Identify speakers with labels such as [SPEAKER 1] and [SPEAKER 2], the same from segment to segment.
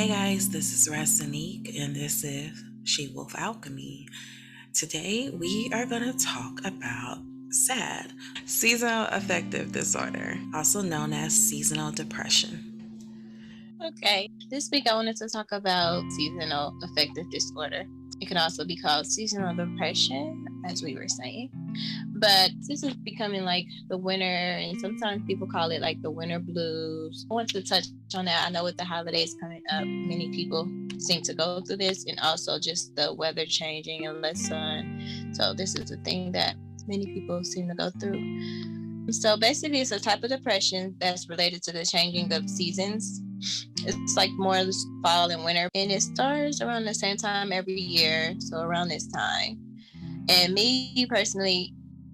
[SPEAKER 1] Hey guys, this is Rasanique and this is She Wolf Alchemy. Today we are going to talk about SAD, Seasonal Affective Disorder, also known as seasonal depression.
[SPEAKER 2] Okay, this week I wanted to talk about seasonal affective disorder. It can also be called seasonal depression, as we were saying. But this is becoming like the winter, and sometimes people call it like the winter blues. I want to touch on that. I know with the holidays coming up, many people seem to go through this, and also just the weather changing and less sun. So this is a thing that many people seem to go through. So basically, it's a type of depression that's related to the changing of seasons. It's like more fall and winter, and it starts around the same time every year, so around this time. And me personally,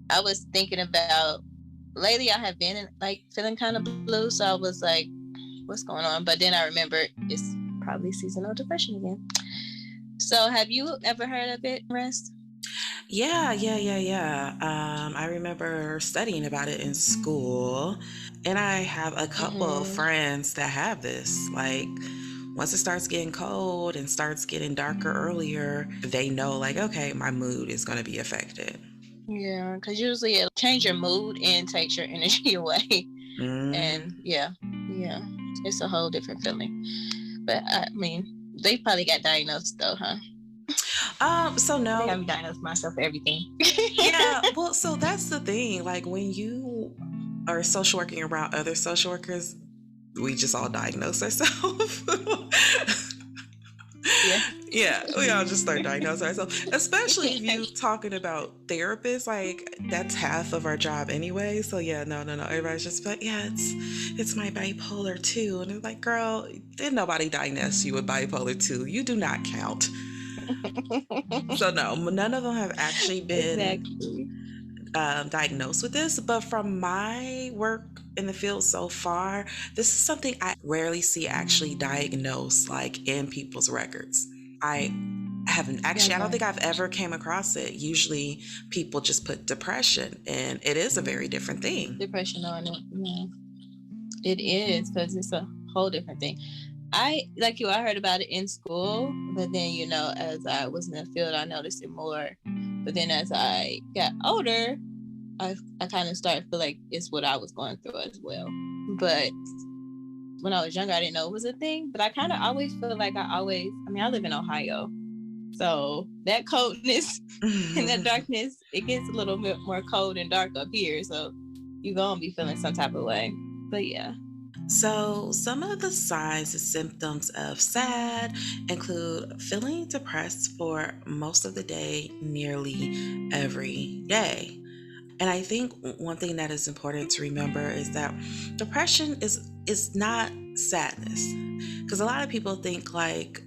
[SPEAKER 2] I was thinking about lately I have been like feeling kind of blue, so I was like, what's going on? But then I remember it's probably seasonal depression again. So have you ever heard of it, Rest?
[SPEAKER 1] Yeah. I remember studying about it in school, and I have a couple of friends that have this. Like, once it starts getting cold and starts getting darker earlier, they know, like, okay, my mood is going to be affected.
[SPEAKER 2] Yeah, because usually it'll change your mood and takes your energy away. And yeah, it's a whole different feeling. But I mean, they probably got diagnosed though, huh?
[SPEAKER 1] So no.
[SPEAKER 2] I think I'm diagnosed myself for everything.
[SPEAKER 1] Yeah, well, so that's the thing. Like, when you are social working around other social workers, we just all diagnose ourselves. Yeah, we all just start diagnosing ourselves. Especially if you talking about therapists, like that's half of our job anyway. So yeah, no. Everybody's just like, yeah, it's my bipolar 2. And it's like, girl, did nobody diagnose you with bipolar 2? You do not count. So no, none of them have actually been diagnosed with this. But from my work in the field so far, this is something I rarely see actually diagnosed, like in people's records. I haven't actually, I don't think I've ever came across it. Usually people just put depression, and it is a very different thing.
[SPEAKER 2] Depression on it. Yeah. It is, because it's a whole different thing. I heard about it in school, but then, as I was in the field, I noticed it more. But then as I got older, I kind of started to feel like it's what I was going through as well. But when I was younger, I didn't know it was a thing. But I kind of always feel like I live in Ohio. So that coldness and that darkness, it gets a little bit more cold and dark up here. So you're going to be feeling some type of way. But yeah.
[SPEAKER 1] So some of the signs and symptoms of SAD include feeling depressed for most of the day, nearly every day. And I think one thing that is important to remember is that depression is not sadness. Because a lot of people think like,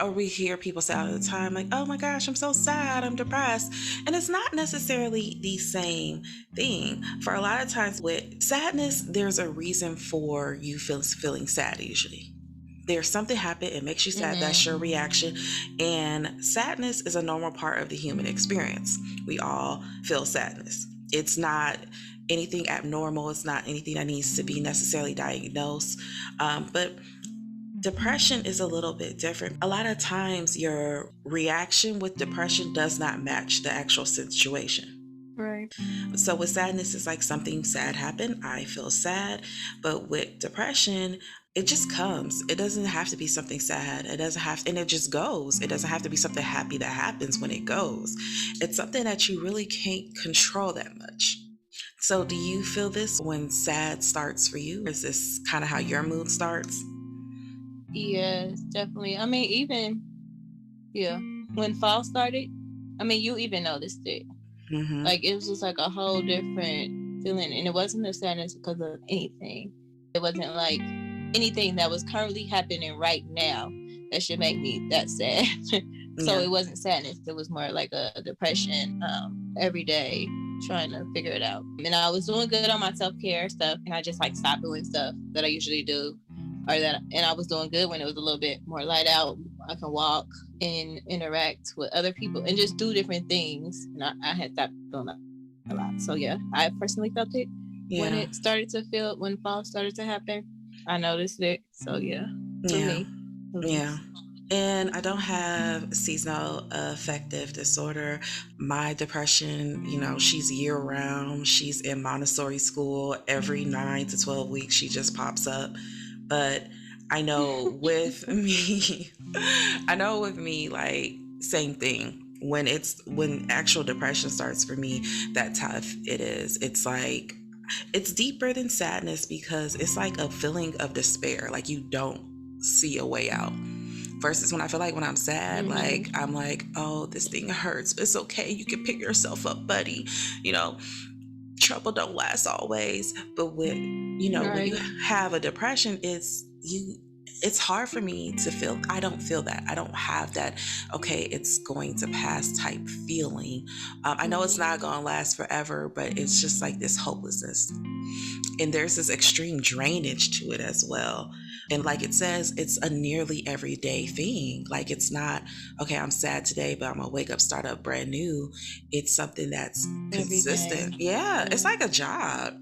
[SPEAKER 1] or we hear people say all the time, like, oh my gosh, I'm so sad, I'm depressed. And it's not necessarily the same thing. For a lot of times with sadness, there's a reason for you feeling sad usually. There's something happened, it makes you sad, that's your reaction. And sadness is a normal part of the human experience. We all feel sadness. It's not anything abnormal, it's not anything that needs to be necessarily diagnosed. But depression is a little bit different. A lot of times your reaction with depression does not match the actual situation.
[SPEAKER 2] Right.
[SPEAKER 1] So with sadness, it's like something sad happened, I feel sad. But with depression, it just comes. It doesn't have to be something sad. It doesn't have, and it just goes. It doesn't have to be something happy that happens when it goes. It's something that you really can't control that much. So do you feel this when sad starts for you? Is this kind of how your mood starts?
[SPEAKER 2] Yes, definitely. I mean, even, when fall started, you even noticed it.
[SPEAKER 1] Mm-hmm.
[SPEAKER 2] Like, it was just like a whole different feeling. And it wasn't a sadness because of anything. It wasn't like anything that was currently happening right now that should make me that sad. So it wasn't sadness. It was more like a depression every day, trying to figure it out. And I was doing good on my self-care stuff, and I just like stopped doing stuff that I usually do. And I was doing good when it was a little bit more light out. I can walk and interact with other people and just do different things. And I had stopped doing that a lot. So yeah, I personally felt it when it started to feel, when fall started to happen. I noticed it. So yeah, for me. at
[SPEAKER 1] Yeah.
[SPEAKER 2] least.
[SPEAKER 1] And I don't have seasonal affective disorder. My depression, she's year round. She's in Montessori school every 9 to 12 weeks. She just pops up. But I know with me, like, same thing. When actual depression starts for me, that tough it is. It's like, it's deeper than sadness because it's like a feeling of despair. Like you don't see a way out. Versus when I feel like when I'm sad, like
[SPEAKER 2] Mm-hmm.
[SPEAKER 1] I'm like, oh, this thing hurts, but it's okay. You can pick yourself up, buddy. You know, trouble don't last always. But when you
[SPEAKER 2] Right.
[SPEAKER 1] have a depression, it's hard for me to feel. I don't feel that. I don't have that, okay, it's going to pass type feeling. I know it's not
[SPEAKER 2] Mm-hmm.
[SPEAKER 1] going to last forever, but it's just like this hopelessness. And there's this extreme drainage to it as well. And like it says, it's a nearly everyday thing. Like it's not, okay, I'm sad today, but I'm gonna wake up, start up brand new. It's something that's
[SPEAKER 2] Every
[SPEAKER 1] consistent.
[SPEAKER 2] day.
[SPEAKER 1] Yeah, it's
[SPEAKER 2] Yeah.
[SPEAKER 1] like a job.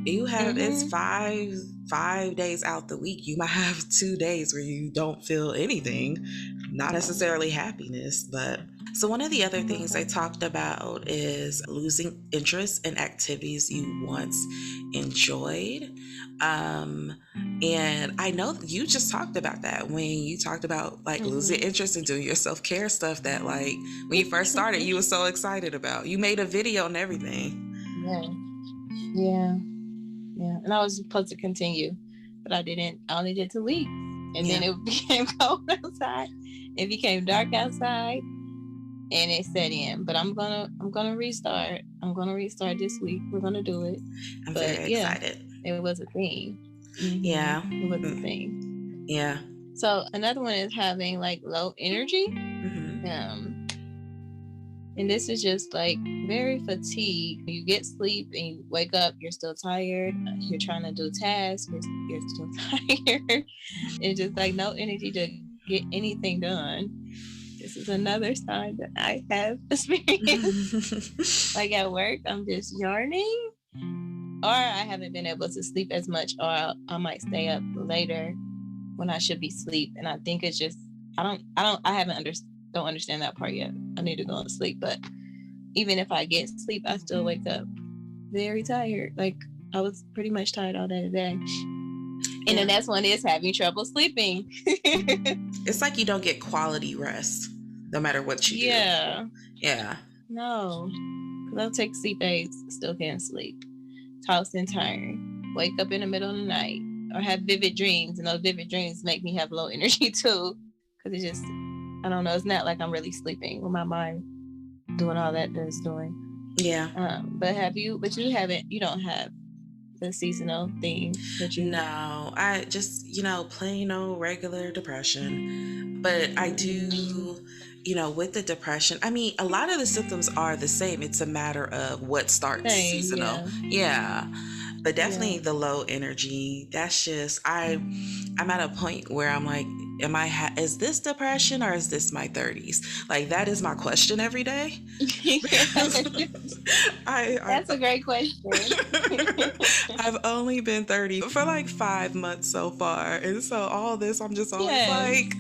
[SPEAKER 1] It's
[SPEAKER 2] Mm-hmm.
[SPEAKER 1] five days out the week. You might have 2 days where you don't feel anything, not necessarily happiness, but so one of the other things I talked about is losing interest in activities you once enjoyed. Um, and I know you just talked about that when you talked about like losing
[SPEAKER 2] Mm-hmm.
[SPEAKER 1] interest in doing your self-care stuff that like when you first started, you were so excited about. You made a video and everything.
[SPEAKER 2] Yeah. Yeah. Yeah. And I was supposed to continue, but I didn't. I only did 2 weeks. And then
[SPEAKER 1] Yeah.
[SPEAKER 2] it became cold outside. It became dark outside and it set in. But I'm gonna restart. I'm gonna restart this week. We're gonna do it.
[SPEAKER 1] I'm
[SPEAKER 2] But
[SPEAKER 1] very
[SPEAKER 2] yeah,
[SPEAKER 1] excited.
[SPEAKER 2] it was a thing.
[SPEAKER 1] Yeah.
[SPEAKER 2] It was a
[SPEAKER 1] Mm,
[SPEAKER 2] thing.
[SPEAKER 1] yeah.
[SPEAKER 2] So another one is having like low energy.
[SPEAKER 1] Hmm.
[SPEAKER 2] Um, and this is just like very fatigued. You get sleep and you wake up, you're still tired. You're trying to do tasks, you're still tired. It's just like no energy to get anything done. This is another sign that I have experienced. Like at work, I'm just yarning, or I haven't been able to sleep as much, or I might stay up later when I should be asleep. And I think it's just I haven't don't understand that part yet. I need to go to sleep, but even if I get sleep, I still wake up very tired. Like I was pretty much tired all day today. And the
[SPEAKER 1] Yeah.
[SPEAKER 2] next one is having trouble sleeping.
[SPEAKER 1] It's like you don't get quality rest no matter what you do.
[SPEAKER 2] Yeah,
[SPEAKER 1] Yeah.
[SPEAKER 2] no, because I'll take sleep aids, still can't sleep. Toss and turn, wake up in the middle of the night, or have vivid dreams, and those vivid dreams make me have low energy too. Because it's just, I don't know, it's not like I'm really sleeping with my mind doing all that it's doing.
[SPEAKER 1] Yeah.
[SPEAKER 2] But you don't have the seasonal thing that you.
[SPEAKER 1] No, I just, plain old regular depression. But I
[SPEAKER 2] Mm,
[SPEAKER 1] do, with the depression, I mean, a lot of the symptoms are the same. It's a matter of what starts
[SPEAKER 2] same,
[SPEAKER 1] seasonal.
[SPEAKER 2] yeah,
[SPEAKER 1] Yeah. But
[SPEAKER 2] yeah.
[SPEAKER 1] definitely the low energy. That's just, I'm at a point where I'm like, is this depression or is this my 30s? Like, that is my question every day. I
[SPEAKER 2] That's a great question.
[SPEAKER 1] I've only been 30 for like 5 months so far. And so all this, I'm just always
[SPEAKER 2] Yes.
[SPEAKER 1] like,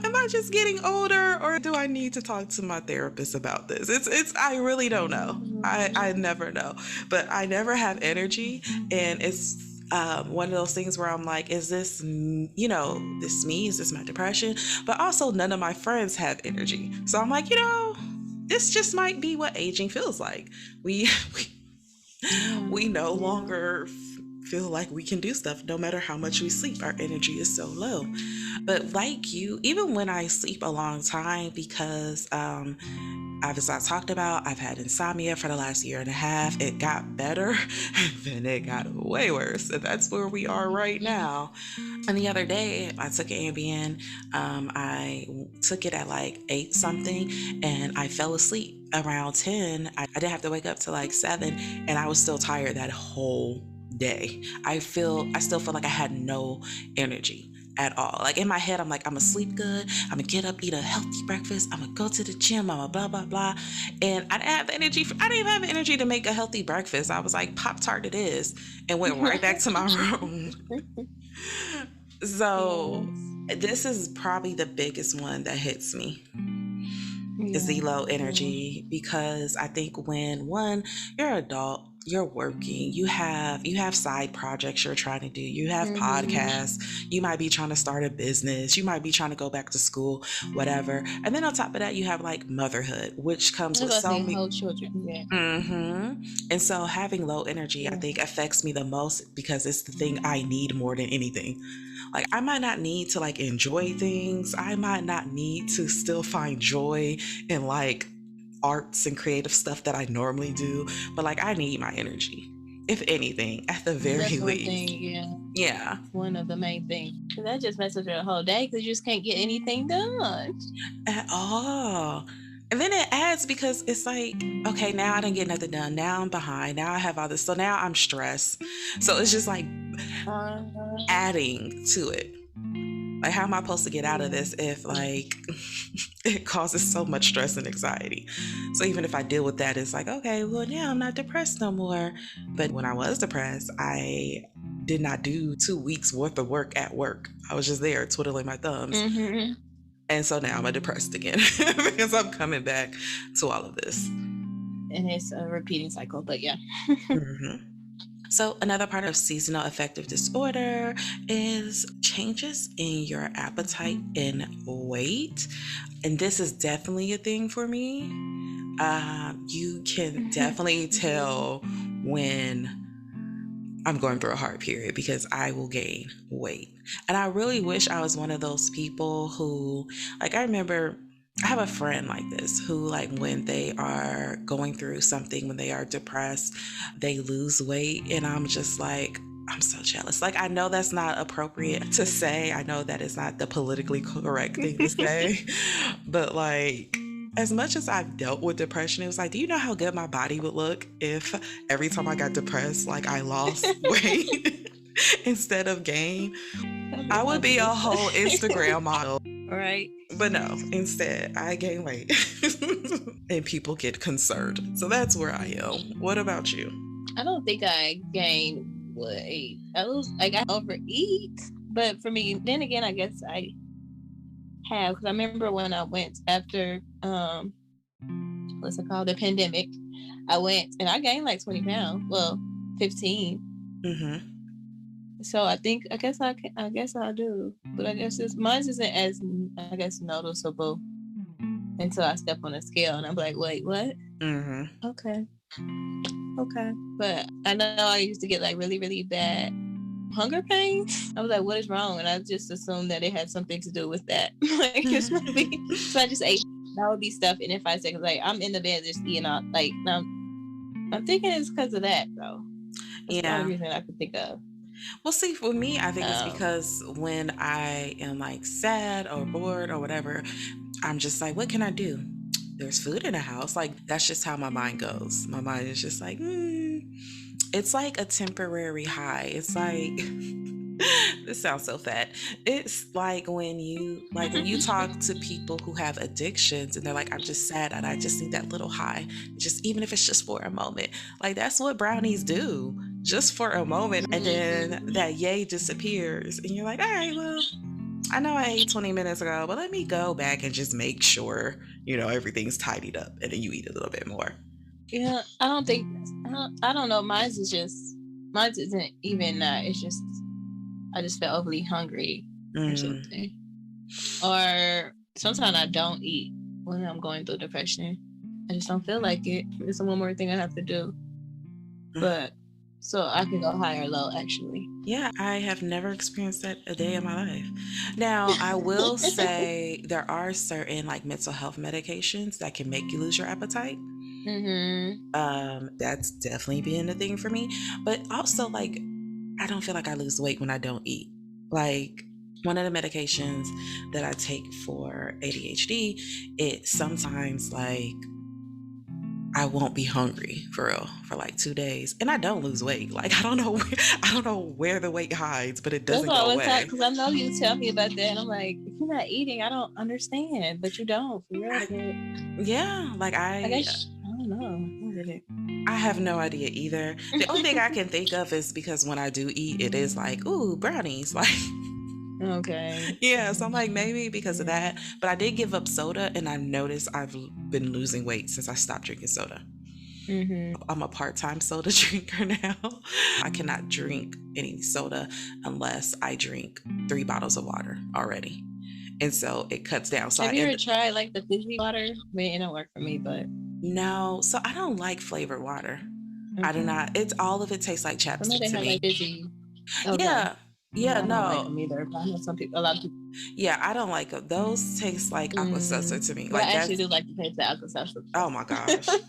[SPEAKER 1] am I just getting older or do I need to talk to my therapist about this? I really don't know. I
[SPEAKER 2] Mhm.
[SPEAKER 1] never know. But I never have energy. And it's one of those things where I'm like, is this, this me? Is this my depression? But also, none of my friends have energy. So I'm like, this just might be what aging feels like. We
[SPEAKER 2] Yeah,
[SPEAKER 1] we no
[SPEAKER 2] yeah.
[SPEAKER 1] longer feel like we can do stuff no matter how much we sleep. Our energy is so low. But like you, even when I sleep a long time, because as I talked about, I've had insomnia for the last year and a half. It got better and then it got way worse. And that's where we are right
[SPEAKER 2] Mhm.
[SPEAKER 1] now. And the other day, I took an Ambien. I took it at like 8 something and I fell asleep around 10. I didn't have to wake up till like 7 and I was still tired that whole day. I still feel like I had no energy at all. Like in my head, I'm like, I'm gonna sleep good. I'm gonna get up, eat a healthy breakfast. I'm gonna go to the gym. I'm gonna blah, blah, blah. And I didn't have the energy. I didn't even have energy to make a healthy breakfast. I was like, Pop Tart it is, and went right back to my room. So
[SPEAKER 2] Yes.
[SPEAKER 1] This is probably the biggest one that hits me, is
[SPEAKER 2] Yeah.
[SPEAKER 1] the low
[SPEAKER 2] Yeah.
[SPEAKER 1] energy, because I think when one, you're an adult, you're working, you have side projects you're trying to do, you have
[SPEAKER 2] Mm-hmm.
[SPEAKER 1] podcasts, you might be trying to start a business, you might be trying to go back to school, whatever. And then on top of that, you have like motherhood, which comes
[SPEAKER 2] I was
[SPEAKER 1] with
[SPEAKER 2] about to
[SPEAKER 1] so
[SPEAKER 2] say
[SPEAKER 1] many.
[SPEAKER 2] whole children. Yeah.
[SPEAKER 1] And so having low energy, I
[SPEAKER 2] Yeah.
[SPEAKER 1] think, affects me the most because it's the thing I need more than anything. Like, I might not need to like enjoy things. I might not need to still find joy in like arts and creative stuff that I normally do, but like I need my energy. If anything, at the very
[SPEAKER 2] That's one
[SPEAKER 1] least.
[SPEAKER 2] thing. Yeah.
[SPEAKER 1] Yeah.
[SPEAKER 2] One of the main things. Because that just messes with your whole day because you just can't get anything done.
[SPEAKER 1] At all. And then it adds because it's like, okay, now I didn't get nothing done. Now I'm behind. Now I have all this. So now I'm stressed. So it's just like
[SPEAKER 2] Uh,
[SPEAKER 1] adding to it. Like, how am I supposed to get out of
[SPEAKER 2] yeah.
[SPEAKER 1] this if like it causes so much stress and anxiety? So even if I deal with that, it's like, okay, well, yeah, I'm not depressed no more. But when I was depressed, I did not do 2 weeks worth of work at work. I was just there twiddling my thumbs.
[SPEAKER 2] Mm-hmm.
[SPEAKER 1] And so now I'm depressed again because I'm coming back to all of this.
[SPEAKER 2] And it's a repeating cycle, but yeah.
[SPEAKER 1] Mhm. So, another part of seasonal affective disorder is changes in your appetite and weight. And this is definitely a thing for me. You can definitely
[SPEAKER 2] Yeah.
[SPEAKER 1] tell when I'm going through a hard period because I will gain weight. And I really wish I was one of those people who, like, I remember I have a friend like this who, like, when they are going through something, when they are depressed, they lose weight. And I'm just like, I'm so jealous. Like, I know that's not appropriate to say. I know that is not the politically correct thing to say. But, like, as much as I've dealt with depression, it was like, do you know how good my body would look if every time I got depressed, like I lost weight instead of gain?
[SPEAKER 2] That'd be
[SPEAKER 1] I would be a
[SPEAKER 2] lovely.
[SPEAKER 1] whole Instagram model.
[SPEAKER 2] Right.
[SPEAKER 1] But no, instead I gain weight and people get concerned. So that's where I am. What about you?
[SPEAKER 2] I don't think I gain weight. I lose, like I overeat. But for me, then again, I guess I have because I remember when I went after what's it called, the pandemic. I went and I gained like 20 pounds. Well, 15.
[SPEAKER 1] Mm-hmm.
[SPEAKER 2] So I guess I do, but I guess mine isn't as I guess noticeable until I step on a scale and I'm like, wait, what?
[SPEAKER 1] Mm-hmm.
[SPEAKER 2] Okay, okay. But I know I used to get like really, really bad hunger pains. I was like, what is wrong? And I just assumed that it had something to do with that. Like it's maybe. So I just ate. That would be stuff in 5 seconds. Like I'm in the bed just eating out. Like now, I'm thinking it's because of that though. That's the only
[SPEAKER 1] Yeah.
[SPEAKER 2] reason I could think of.
[SPEAKER 1] Well, see, for me, I think it's
[SPEAKER 2] Um,
[SPEAKER 1] because when I am like sad or bored or whatever, I'm just like, what can I do? There's food in the house. Like, that's just how my mind goes. My mind is just like, it's like a temporary high. It's like, this sounds so fat. It's like when you talk to people who have addictions and they're like, I'm just sad and I just need that little high. Just even if it's just for a moment. Like, that's what brownies do. Just for a moment. And then that yay disappears. And you're like, all right, well, I know I ate 20 minutes ago, but let me go back and just make sure, everything's tidied up. And then you eat a little bit more.
[SPEAKER 2] yeah, I don't think I don't know. Mine isn't even that. It's just I just feel overly hungry or
[SPEAKER 1] Mm.
[SPEAKER 2] something. Or sometimes I don't eat when I'm going through depression. I just don't feel like it. It's one more thing I have to do. But so I can go high or low actually.
[SPEAKER 1] Yeah, I have never experienced that a day in my life. Now, I will say there are certain like mental health medications that can make you lose your appetite. That's definitely been a thing for me. But also, like, I don't feel like I lose weight when I don't eat. Like, one of the medications that I take for ADHD, it sometimes like I won't be hungry for real for like 2 days, and I don't lose weight. Like, I don't know where the weight hides, but it
[SPEAKER 2] That's
[SPEAKER 1] doesn't
[SPEAKER 2] why I
[SPEAKER 1] go
[SPEAKER 2] was like,
[SPEAKER 1] away.
[SPEAKER 2] because I know you tell me about that, and I'm like, if you're not eating, I don't understand, but you don't for real.
[SPEAKER 1] Yeah, like
[SPEAKER 2] I guess I don't know.
[SPEAKER 1] I have no idea either. The only thing I can think of is because when I do eat, it is like, ooh, brownies. Like,
[SPEAKER 2] Okay.
[SPEAKER 1] Yeah, so I'm like, maybe because of that. But I did give up soda, and I've noticed I've been losing weight since I stopped drinking soda.
[SPEAKER 2] Mm-hmm.
[SPEAKER 1] I'm a part-time soda drinker now. I cannot drink any soda unless I drink 3 bottles of water already. And so it cuts down. So I
[SPEAKER 2] Have you ever
[SPEAKER 1] end
[SPEAKER 2] tried like the fizzy water? But it don't work for me, but
[SPEAKER 1] no, so I don't like flavored water. I do
[SPEAKER 2] okay.
[SPEAKER 1] not. It's all of it tastes like
[SPEAKER 2] I know
[SPEAKER 1] chapstick
[SPEAKER 2] they
[SPEAKER 1] to
[SPEAKER 2] have like
[SPEAKER 1] me.
[SPEAKER 2] fizzy. Okay.
[SPEAKER 1] Yeah. Yeah,
[SPEAKER 2] Yeah, I don't like
[SPEAKER 1] no.
[SPEAKER 2] them either. But I know some people, a lot of people.
[SPEAKER 1] Yeah, I don't like them. Those taste like aqua seltzer
[SPEAKER 2] Mm,
[SPEAKER 1] to me.
[SPEAKER 2] but
[SPEAKER 1] Like
[SPEAKER 2] I actually
[SPEAKER 1] that's
[SPEAKER 2] do like the taste of alka-seltzer.
[SPEAKER 1] oh my gosh.
[SPEAKER 2] I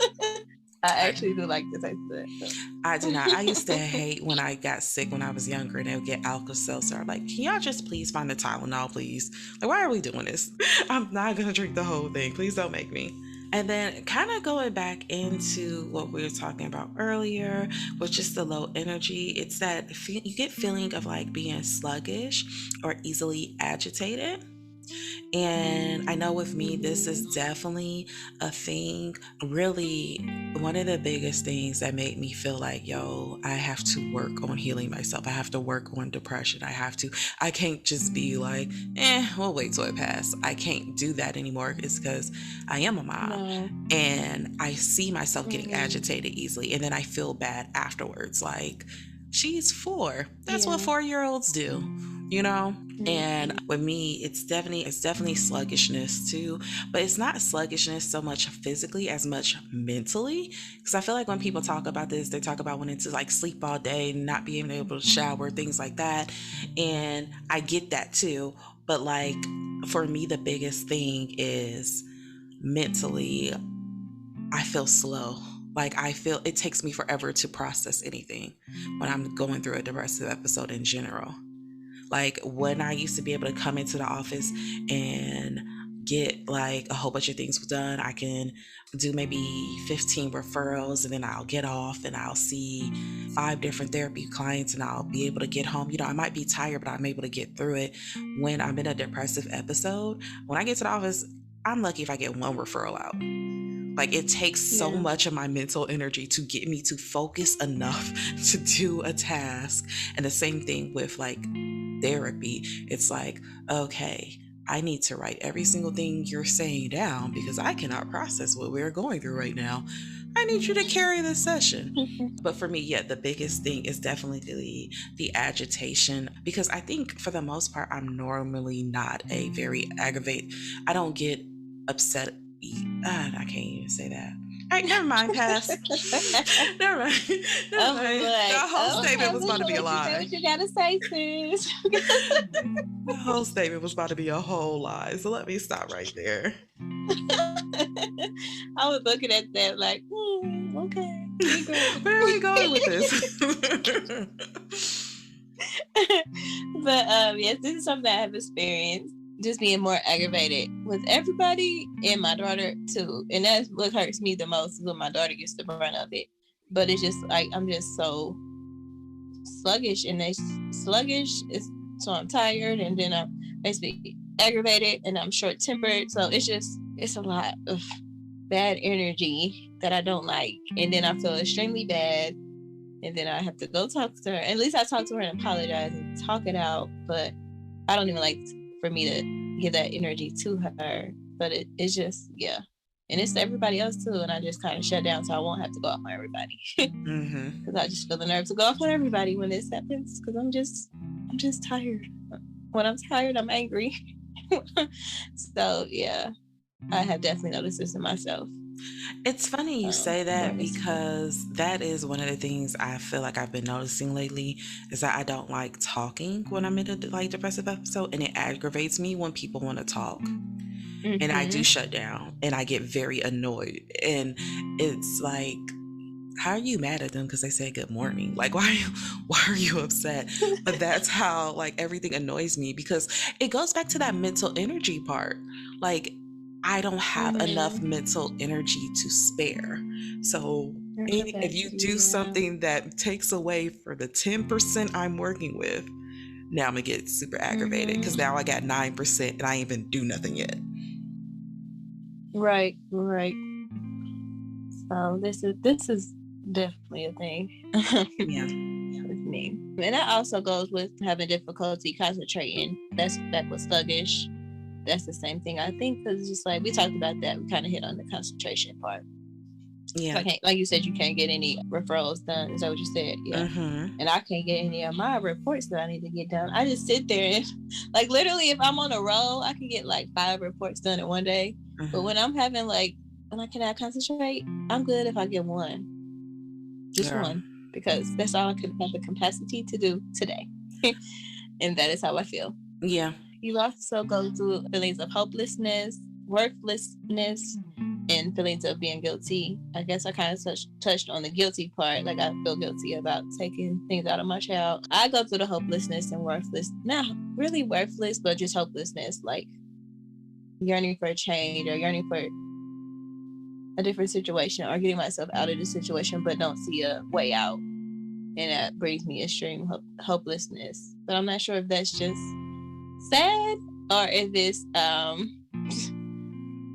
[SPEAKER 1] I
[SPEAKER 2] actually do like the taste of it.
[SPEAKER 1] I do not. I used to hate when I got sick when I was younger and they would get Alka Seltzer. I'm like, can y'all just please find the Tylenol, please? Like, why are we doing this? I'm not going to drink the whole thing. Please don't make me. And then, kind of going back into what we were talking about earlier, with just the low energy, it's that you get feeling of like being sluggish or easily agitated. And I know with me, this is
[SPEAKER 2] Mhm.
[SPEAKER 1] definitely a thing. Really, one of the biggest things that made me feel like, yo, I have to work on healing myself. I have to work on depression. I can't just be like, we'll wait till it passes. I can't do that anymore. It's because I am a mom
[SPEAKER 2] No.
[SPEAKER 1] and I see myself getting
[SPEAKER 2] Mhm.
[SPEAKER 1] agitated easily. And then I feel bad afterwards. Like, she's 4. That's what
[SPEAKER 2] Yeah.
[SPEAKER 1] 4-year-olds do, you know? And
[SPEAKER 2] Mhm.
[SPEAKER 1] with me, it's definitely sluggishness too, but it's not sluggishness so much physically as much mentally. Because I feel like when people talk about this, they talk about wanting to like sleep all day, not being able to shower, things like that. And I get that too. But like for me, the biggest thing is mentally, I feel slow. Like I feel it takes me forever to process anything when I'm going through a depressive episode in general. Like when I used to be able to come into the office and get like a whole bunch of things done, I can do maybe 15 referrals and then I'll get off and I'll see 5 different therapy clients and I'll be able to get home. I might be tired, but I'm able to get through it. When I'm in a depressive episode, when I get to the office, I'm lucky if I get one referral out. Like it takes so
[SPEAKER 2] Yeah.
[SPEAKER 1] much of my mental energy to get me to focus enough to do a task. And the same thing with like therapy. It's like, okay, I need to write every single thing you're saying down because I cannot process what we're going through right now. I need you to carry this session. But for me, yeah, the biggest thing is definitely the agitation because I think for the most part, I'm normally not a very aggravate. I don't get upset. I can't even say that. All right, never mind. Pass. Never mind. Never
[SPEAKER 2] I'm
[SPEAKER 1] mind.
[SPEAKER 2] like,
[SPEAKER 1] That whole
[SPEAKER 2] okay,
[SPEAKER 1] statement
[SPEAKER 2] I'm
[SPEAKER 1] was
[SPEAKER 2] just
[SPEAKER 1] about to
[SPEAKER 2] gonna
[SPEAKER 1] be a
[SPEAKER 2] let you say
[SPEAKER 1] lie.
[SPEAKER 2] what you gotta say, sis.
[SPEAKER 1] The whole statement was about to be a whole lie. So let me stop right there.
[SPEAKER 2] I was looking at that like, okay, keep going.
[SPEAKER 1] Where are we going with this?
[SPEAKER 2] But yes, this is something I have experienced. Just being more aggravated with everybody and my daughter too. And that's what hurts me the most is when my daughter gets the brunt of it. But it's just like I'm just so sluggish and they sluggish. So I'm tired and then I'm basically aggravated and I'm short tempered. So it's a lot of bad energy that I don't like. And then I feel extremely bad. And then I have to go talk to her. At least I talk to her and apologize and talk it out. But I don't even like for me to give that energy to her. But it's just, yeah. And it's everybody else too. And I just kind of shut down so I won't have to go off on everybody.
[SPEAKER 1] Mm-hmm.
[SPEAKER 2] Because I just feel the nerve to go off on everybody when this happens. Because I'm just tired. When I'm tired, I'm angry. So yeah, I have definitely noticed this in myself.
[SPEAKER 1] It's funny you say
[SPEAKER 2] More
[SPEAKER 1] that
[SPEAKER 2] recently.
[SPEAKER 1] because that is one of the things I feel like I've been noticing lately is that I don't like talking when I'm in a like depressive episode and it aggravates me when people want to talk. And I do
[SPEAKER 2] Mm-hmm.
[SPEAKER 1] shut down and I get very annoyed. And it's like, how are you mad at them because they said good morning? Like, why are you upset? But that's how like everything annoys me because it goes back to that mental energy part. Like, I don't have enough
[SPEAKER 2] Mm-hmm.
[SPEAKER 1] mental energy to spare. So
[SPEAKER 2] Your
[SPEAKER 1] if you do
[SPEAKER 2] capacity, yeah.
[SPEAKER 1] something that takes away for the 10% I'm working with, now I'm gonna get super aggravated because
[SPEAKER 2] Mm-hmm.
[SPEAKER 1] now I got 9% and I ain't even do nothing yet.
[SPEAKER 2] Right, right. So this is definitely a thing
[SPEAKER 1] Yeah.
[SPEAKER 2] with me. And that also goes with having difficulty concentrating. That was sluggish. That's the same thing, I think, because just like we talked about that, we kind of hit on the concentration part.
[SPEAKER 1] Yeah.
[SPEAKER 2] Like you said, you can't get any referrals done. Is that what you said? Yeah. And I can't get any of my reports that I need to get done. I just sit there and, like, literally, if I'm on a roll, I can get like 5 reports done in one day. But when I'm having when I cannot concentrate, I'm good if I get one, just one, because that's all I could have the capacity to do today. And that is how I feel.
[SPEAKER 1] Yeah.
[SPEAKER 2] You also go through feelings of hopelessness, worthlessness, and feelings of being guilty. I guess I kind of touched on the guilty part. Like, I feel guilty about taking things out of my child. I go through the hopelessness and worthless. Not really worthless, but just hopelessness. Like, yearning for a change or yearning for a different situation or getting myself out of the situation, but don't see a way out. And that brings me extreme hopelessness. But I'm not sure if that's just sad or if it's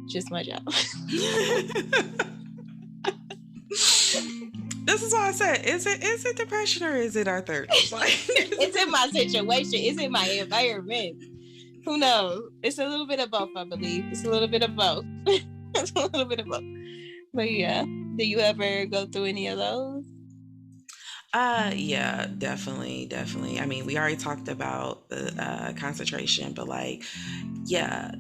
[SPEAKER 2] just my job.
[SPEAKER 1] This is why I said, is it depression or is it our 30s?
[SPEAKER 2] Is it my situation? Is it my environment? Who knows? It's a little bit of both, I believe. It's a little bit of both. It's a little bit of both. But yeah, do you ever go through any of those?
[SPEAKER 1] Yeah, definitely. I mean, we already talked about the concentration, but yeah,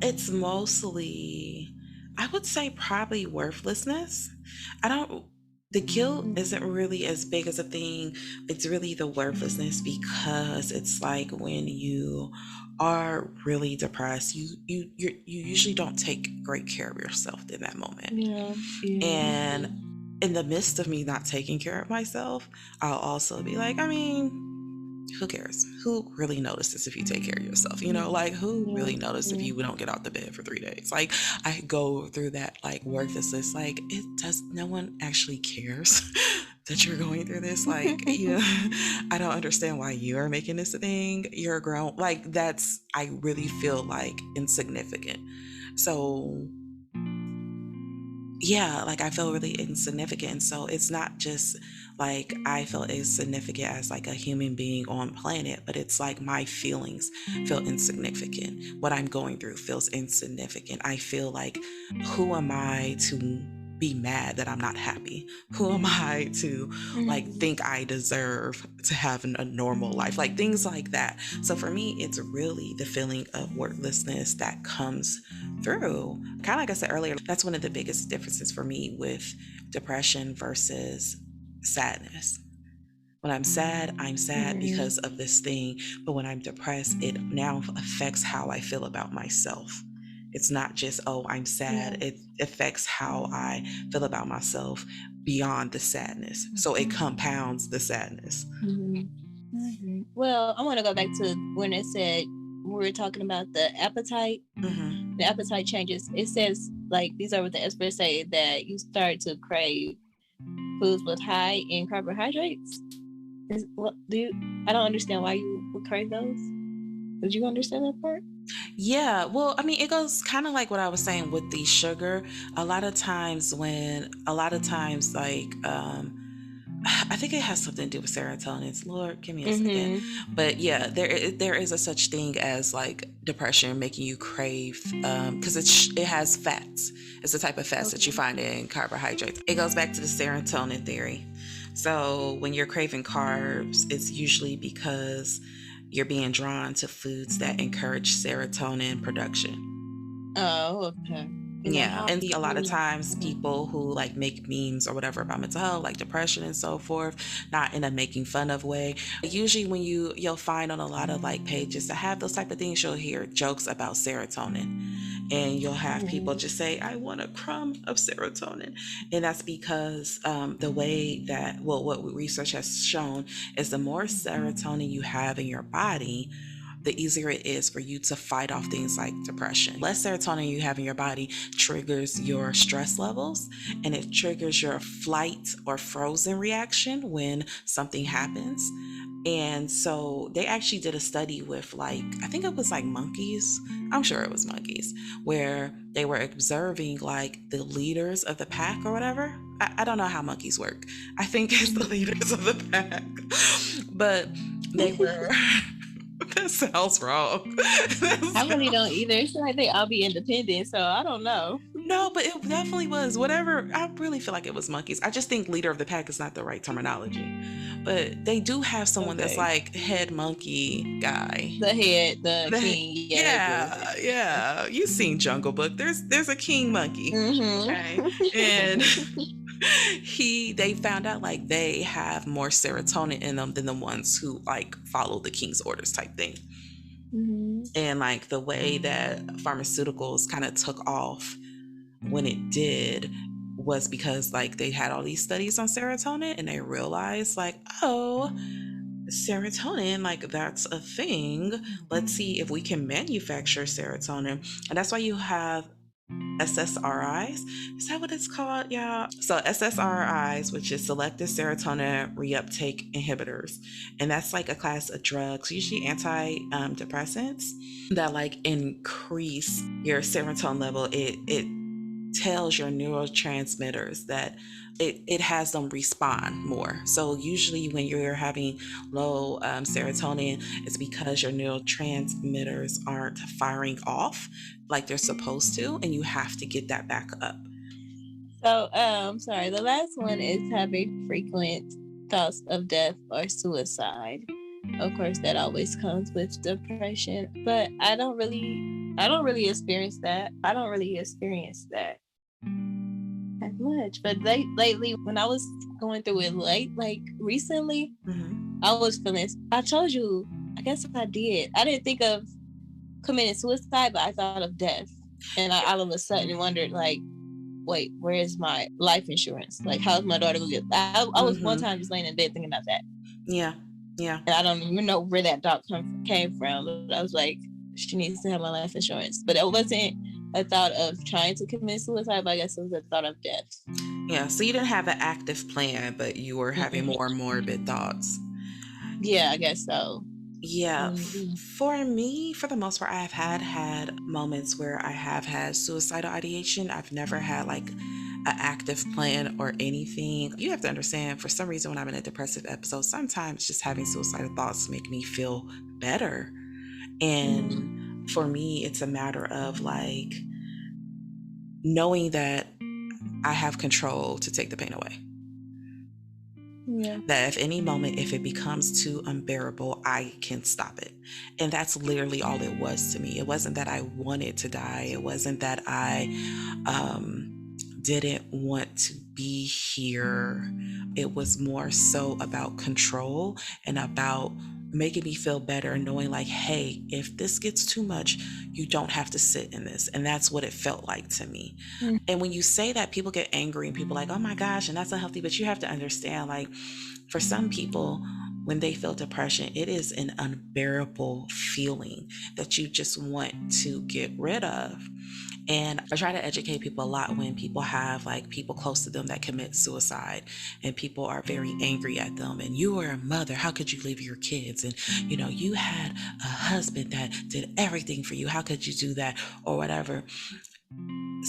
[SPEAKER 1] it's mostly, I would say probably worthlessness. The guilt isn't really as big as a thing. It's really the worthlessness, because it's like when you are really depressed, you usually don't take great care of yourself in that moment.
[SPEAKER 2] Yeah.
[SPEAKER 1] And in the midst of me not taking care of myself, I'll also be like, I mean, who cares? Who really notices if you take care of yourself? Who really notices if you don't get out the bed for 3 days? I go through that worthlessness. No one actually cares that you're going through this. I don't understand why you are making this a thing. You're grown. I really feel insignificant. So yeah, I feel really insignificant. So it's not just I feel insignificant as a human being on planet, but it's my feelings feel insignificant. What I'm going through feels insignificant. I feel who am I to be mad that I'm not happy? Who am I to think I deserve to have a normal life? Things like that. So for me, it's really the feeling of worthlessness that comes through. Kind of like I said earlier, that's one of the biggest differences for me with depression versus sadness. When I'm sad because of this thing, but when I'm depressed, it now affects how I feel about myself. It's not just, oh, I'm sad. It affects how I feel about myself beyond the sadness. So it compounds the sadness.
[SPEAKER 2] Well, I want to go back to when it said, we were talking about the appetite. The appetite changes. It says, these are what the experts say, that you start to crave foods with high in carbohydrates. I don't understand why you would crave those. Did you understand that part?
[SPEAKER 1] Yeah, well, I mean, it goes kind of like what I was saying with the sugar. A lot of times, I think it has something to do with serotonin. Lord, give me a second. But yeah, there is a such thing as depression making you crave, because it has fats. It's a type of fats that you find in carbohydrates. It goes back to the serotonin theory. So when you're craving carbs, it's usually because you're being drawn to foods that encourage serotonin production.
[SPEAKER 2] Oh, okay.
[SPEAKER 1] Yeah, and a lot of times people who make memes or whatever about mental health, depression and so forth, not in a making fun of way. Usually when you'll find on a lot of pages that have those type of things, you'll hear jokes about serotonin. And you'll have people just say, I want a crumb of serotonin. And that's because the way that, what research has shown is the more serotonin you have in your body, the easier it is for you to fight off things like depression. Less serotonin you have in your body triggers your stress levels, and it triggers your flight or frozen reaction when something happens. And so they actually did a study with, like, I think it was like monkeys. I'm sure it was monkeys, where they were observing like the leaders of the pack or whatever. I don't know how monkeys work. I think it's the leaders of the pack. But they were, that sounds wrong.
[SPEAKER 2] I really don't either. It's like they all be independent, so I don't know.
[SPEAKER 1] No, but it definitely was whatever. I really feel like it was monkeys. I just think leader of the pack is not the right terminology. But they do have someone that's
[SPEAKER 2] Okay.
[SPEAKER 1] like head monkey guy.
[SPEAKER 2] The head, the
[SPEAKER 1] The,
[SPEAKER 2] king, yeah, they do.
[SPEAKER 1] yeah, yeah. You've seen Jungle Book. There's a king monkey. Okay. And
[SPEAKER 2] Mm-hmm.
[SPEAKER 1] they found out like they have more serotonin in them than the ones who like follow the king's orders type thing.
[SPEAKER 2] Mm-hmm.
[SPEAKER 1] And like the way that pharmaceuticals kind of took off when it did was because like they had all these studies on serotonin and they realized like, oh, serotonin, like that's a thing. Let's see if we can manufacture serotonin. And that's why you have SSRIs. Is that what it's called? Yeah. So SSRIs, which is selective serotonin reuptake inhibitors. And that's like a class of drugs, usually antidepressants that like increase your serotonin level. It tells your neurotransmitters that it has them respond more. So usually when you're having low serotonin, it's because your neurotransmitters aren't firing off like they're supposed to, and you have to get that back up.
[SPEAKER 2] So, sorry, the last one is having frequent thoughts of death or suicide. Of course, that always comes with depression, but I don't really experience that. I don't really experience that as much. But lately, when I was going through it like recently, I was feeling. I told you, I guess I did. I didn't think of committing suicide, but I thought of death, and I all of a sudden wondered, like, wait, where is my life insurance? Like, how's my daughter gonna get? I was one time just laying in bed thinking about that.
[SPEAKER 1] Yeah. Yeah.
[SPEAKER 2] And I don't even know where that thought came from. But I was like, she needs to have my life insurance. But it wasn't a thought of trying to commit suicide, but I guess it was a thought of death.
[SPEAKER 1] Yeah. So you didn't have an active plan, but you were having more morbid thoughts.
[SPEAKER 2] Yeah, I guess so.
[SPEAKER 1] Yeah, for me, for the most part, I've had moments where I have had suicidal ideation. I've never had like an active plan or anything. You have to understand, for some reason, when I'm in a depressive episode, sometimes just having suicidal thoughts make me feel better. And for me, it's a matter of like knowing that I have control to take the pain away.
[SPEAKER 2] Yeah.
[SPEAKER 1] That if any moment, if it becomes too unbearable, I can stop it. And that's literally all it was to me. It wasn't that I wanted to die. It wasn't that I didn't want to be here. It was more so about control and about making me feel better, knowing like, hey, if this gets too much, you don't have to sit in this. And that's what it felt like to me. And when you say that, people get angry and people are like, oh my gosh, and that's unhealthy. But you have to understand, like, for some people, when they feel depression, it is an unbearable feeling that you just want to get rid of. And I try to educate people a lot when people have like people close to them that commit suicide and people are very angry at them. And you were a mother, how could you leave your kids? And you had a husband that did everything for you. How could you do that? Or whatever.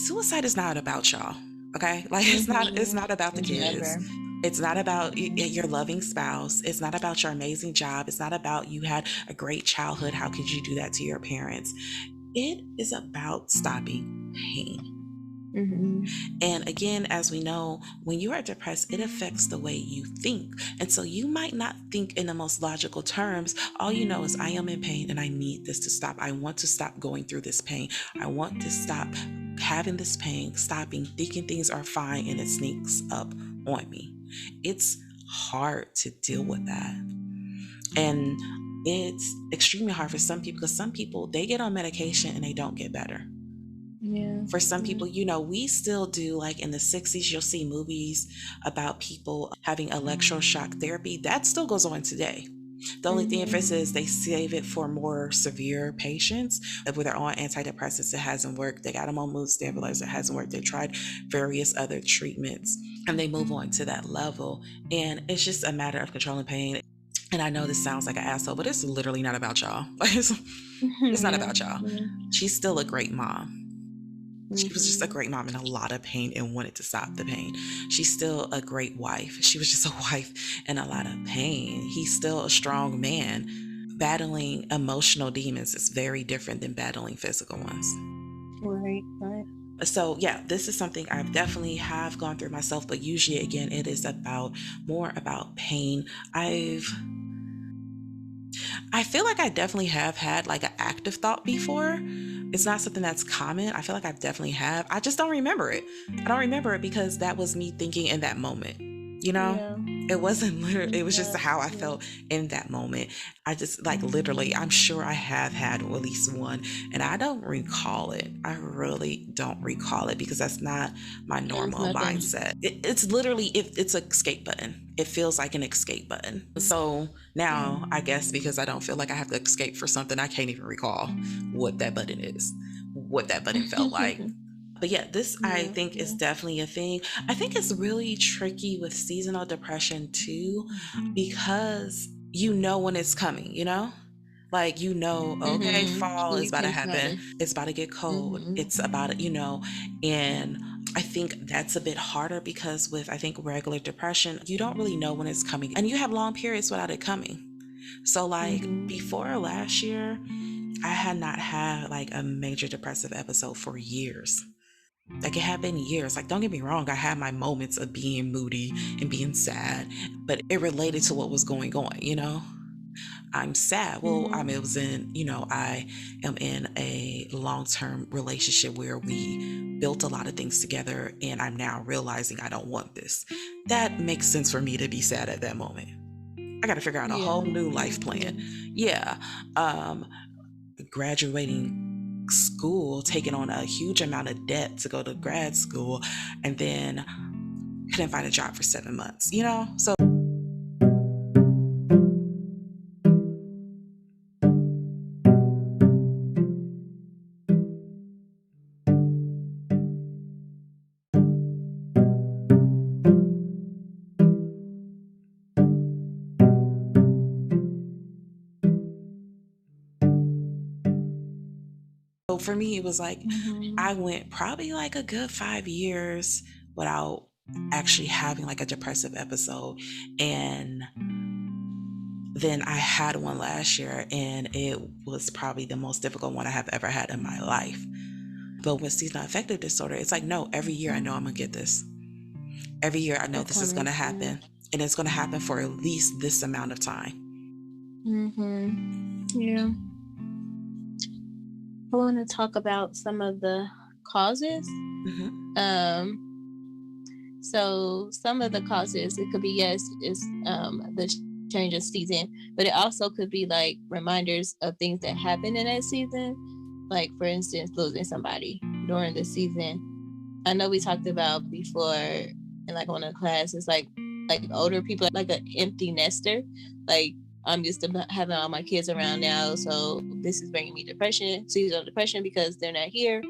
[SPEAKER 1] Suicide is not about y'all. Okay? Like it's not about the kids.
[SPEAKER 2] Never.
[SPEAKER 1] It's not about your loving spouse. It's not about your amazing job. It's not about you had a great childhood. How could you do that to your parents? It is about stopping pain. And again, as we know, when you are depressed, it affects the way you think. And so you might not think in the most logical terms. All you know is I am in pain and I need this to stop. I want to stop going through this pain. I want to stop having this pain, stopping thinking things are fine, and it sneaks up on me. It's hard to deal with that. And it's extremely hard for some people because some people, they get on medication and they don't get better.
[SPEAKER 2] Yeah.
[SPEAKER 1] For some people, we still do, like in the 60s, you'll see movies about people having electroshock therapy. That still goes on today. The only difference is they save it for more severe patients. If they're on antidepressants, it hasn't worked. They got them on mood stabilizers, it hasn't worked. They tried various other treatments and they move on to that level. And it's just a matter of controlling pain. And I know this sounds like an asshole, but it's literally not about y'all. It's not
[SPEAKER 2] Yeah.
[SPEAKER 1] about y'all.
[SPEAKER 2] Yeah.
[SPEAKER 1] She's still a great mom. She was just a
[SPEAKER 2] Mhm.
[SPEAKER 1] great mom in a lot of pain and wanted to stop the pain. She's still a great wife. She was just a wife in a lot of pain. He's still a strong man. Battling emotional demons is very different than battling physical ones.
[SPEAKER 2] Right. Right.
[SPEAKER 1] So yeah, this is something I've definitely have gone through myself, but usually again it is about more about pain. I feel like I definitely have had like an active thought before. It's not something that's common. I feel like I definitely have. I just don't remember it. I don't remember it because that was me thinking in that moment. You know?
[SPEAKER 2] Yeah.
[SPEAKER 1] It wasn't literally, it was just
[SPEAKER 2] Yeah.
[SPEAKER 1] how I
[SPEAKER 2] Yeah.
[SPEAKER 1] felt in that moment. I just like literally, I'm sure I have had at least one and I don't recall it. I really don't recall it because that's not my
[SPEAKER 2] It was
[SPEAKER 1] normal
[SPEAKER 2] nothing.
[SPEAKER 1] mindset. It's literally, it's an escape button. It feels like an escape button. So now I guess because I don't feel like I have to escape for something, I can't even recall what that button is, what that button felt like. But yeah, this I
[SPEAKER 2] Yeah.
[SPEAKER 1] think is
[SPEAKER 2] Yeah.
[SPEAKER 1] definitely a thing. I think it's really tricky with seasonal depression too, because you know when it's coming, you know? Like, you know, okay, fall is
[SPEAKER 2] You
[SPEAKER 1] about to
[SPEAKER 2] can
[SPEAKER 1] happen.
[SPEAKER 2] kind of.
[SPEAKER 1] It's about to get cold.
[SPEAKER 2] Mhm.
[SPEAKER 1] It's about to, and I think that's a bit harder because with, I think, regular depression, you don't really know when it's coming and you have long periods without it coming. So, like,
[SPEAKER 2] Mhm.
[SPEAKER 1] before last year, I had not had like a major depressive episode for years. Like, it had been years. Like, don't get me wrong, I had my moments of being moody and being sad, but it related to what was going on, you know? I'm sad. Well, I mean,
[SPEAKER 2] Mhm.
[SPEAKER 1] it was in, I am in a long term relationship where we built a lot of things together, and I'm now realizing I don't want this. That makes sense for me to be sad at that moment. I got to figure out a
[SPEAKER 2] Yeah.
[SPEAKER 1] whole new life
[SPEAKER 2] Yeah.
[SPEAKER 1] plan. Yeah. Um, Graduating school, taking on a huge amount of debt to go to grad school, and then couldn't find a job for 7 months, you know? So for me, it was like
[SPEAKER 2] Mhm.
[SPEAKER 1] I went probably like a good 5 years without actually having like a depressive episode. And then I had one last year, and it was probably the most difficult one I have ever had in my life. But with seasonal affective disorder, it's like, no, every year I know I'm going to get this. Every year I know
[SPEAKER 2] It's
[SPEAKER 1] this is going
[SPEAKER 2] coming.
[SPEAKER 1] to
[SPEAKER 2] Yeah.
[SPEAKER 1] happen. And it's going to happen for at least this amount of time.
[SPEAKER 2] Yeah. I want to talk about some of the causes.
[SPEAKER 1] Hmm.
[SPEAKER 2] Um, so some of the causes, it could be, yes, is the change of season, but it also could be like reminders of things that happened in that season. Like, for instance, losing somebody during the season. I know we talked about before in like one of the classes, like older people, like an empty nester. Like, I'm used to having all my kids around now, so this is bringing me depression, seasonal depression, because they're not here,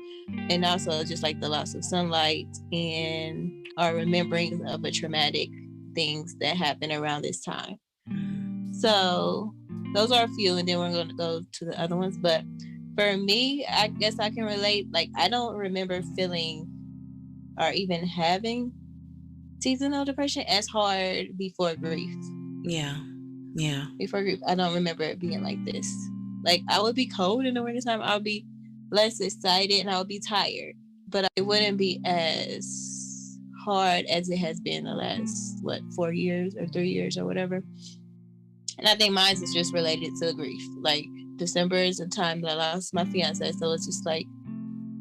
[SPEAKER 2] and also just like the loss of sunlight and our remembering of a traumatic things that happened around this time. So those are a few, and then we're going to go to the other ones. But for me, I guess I can relate. Like, I don't remember feeling or even having seasonal depression as hard before grief.
[SPEAKER 1] Yeah. Yeah.
[SPEAKER 2] Before grief, I don't remember it being like this. Like, I would be cold in the wintertime. I would be less excited and I would be tired. But it wouldn't be as hard as it has been the last, 4 years or 3 years or whatever. And I think mine is just related to grief. Like, December is the time that I lost my fiance. So it's just like,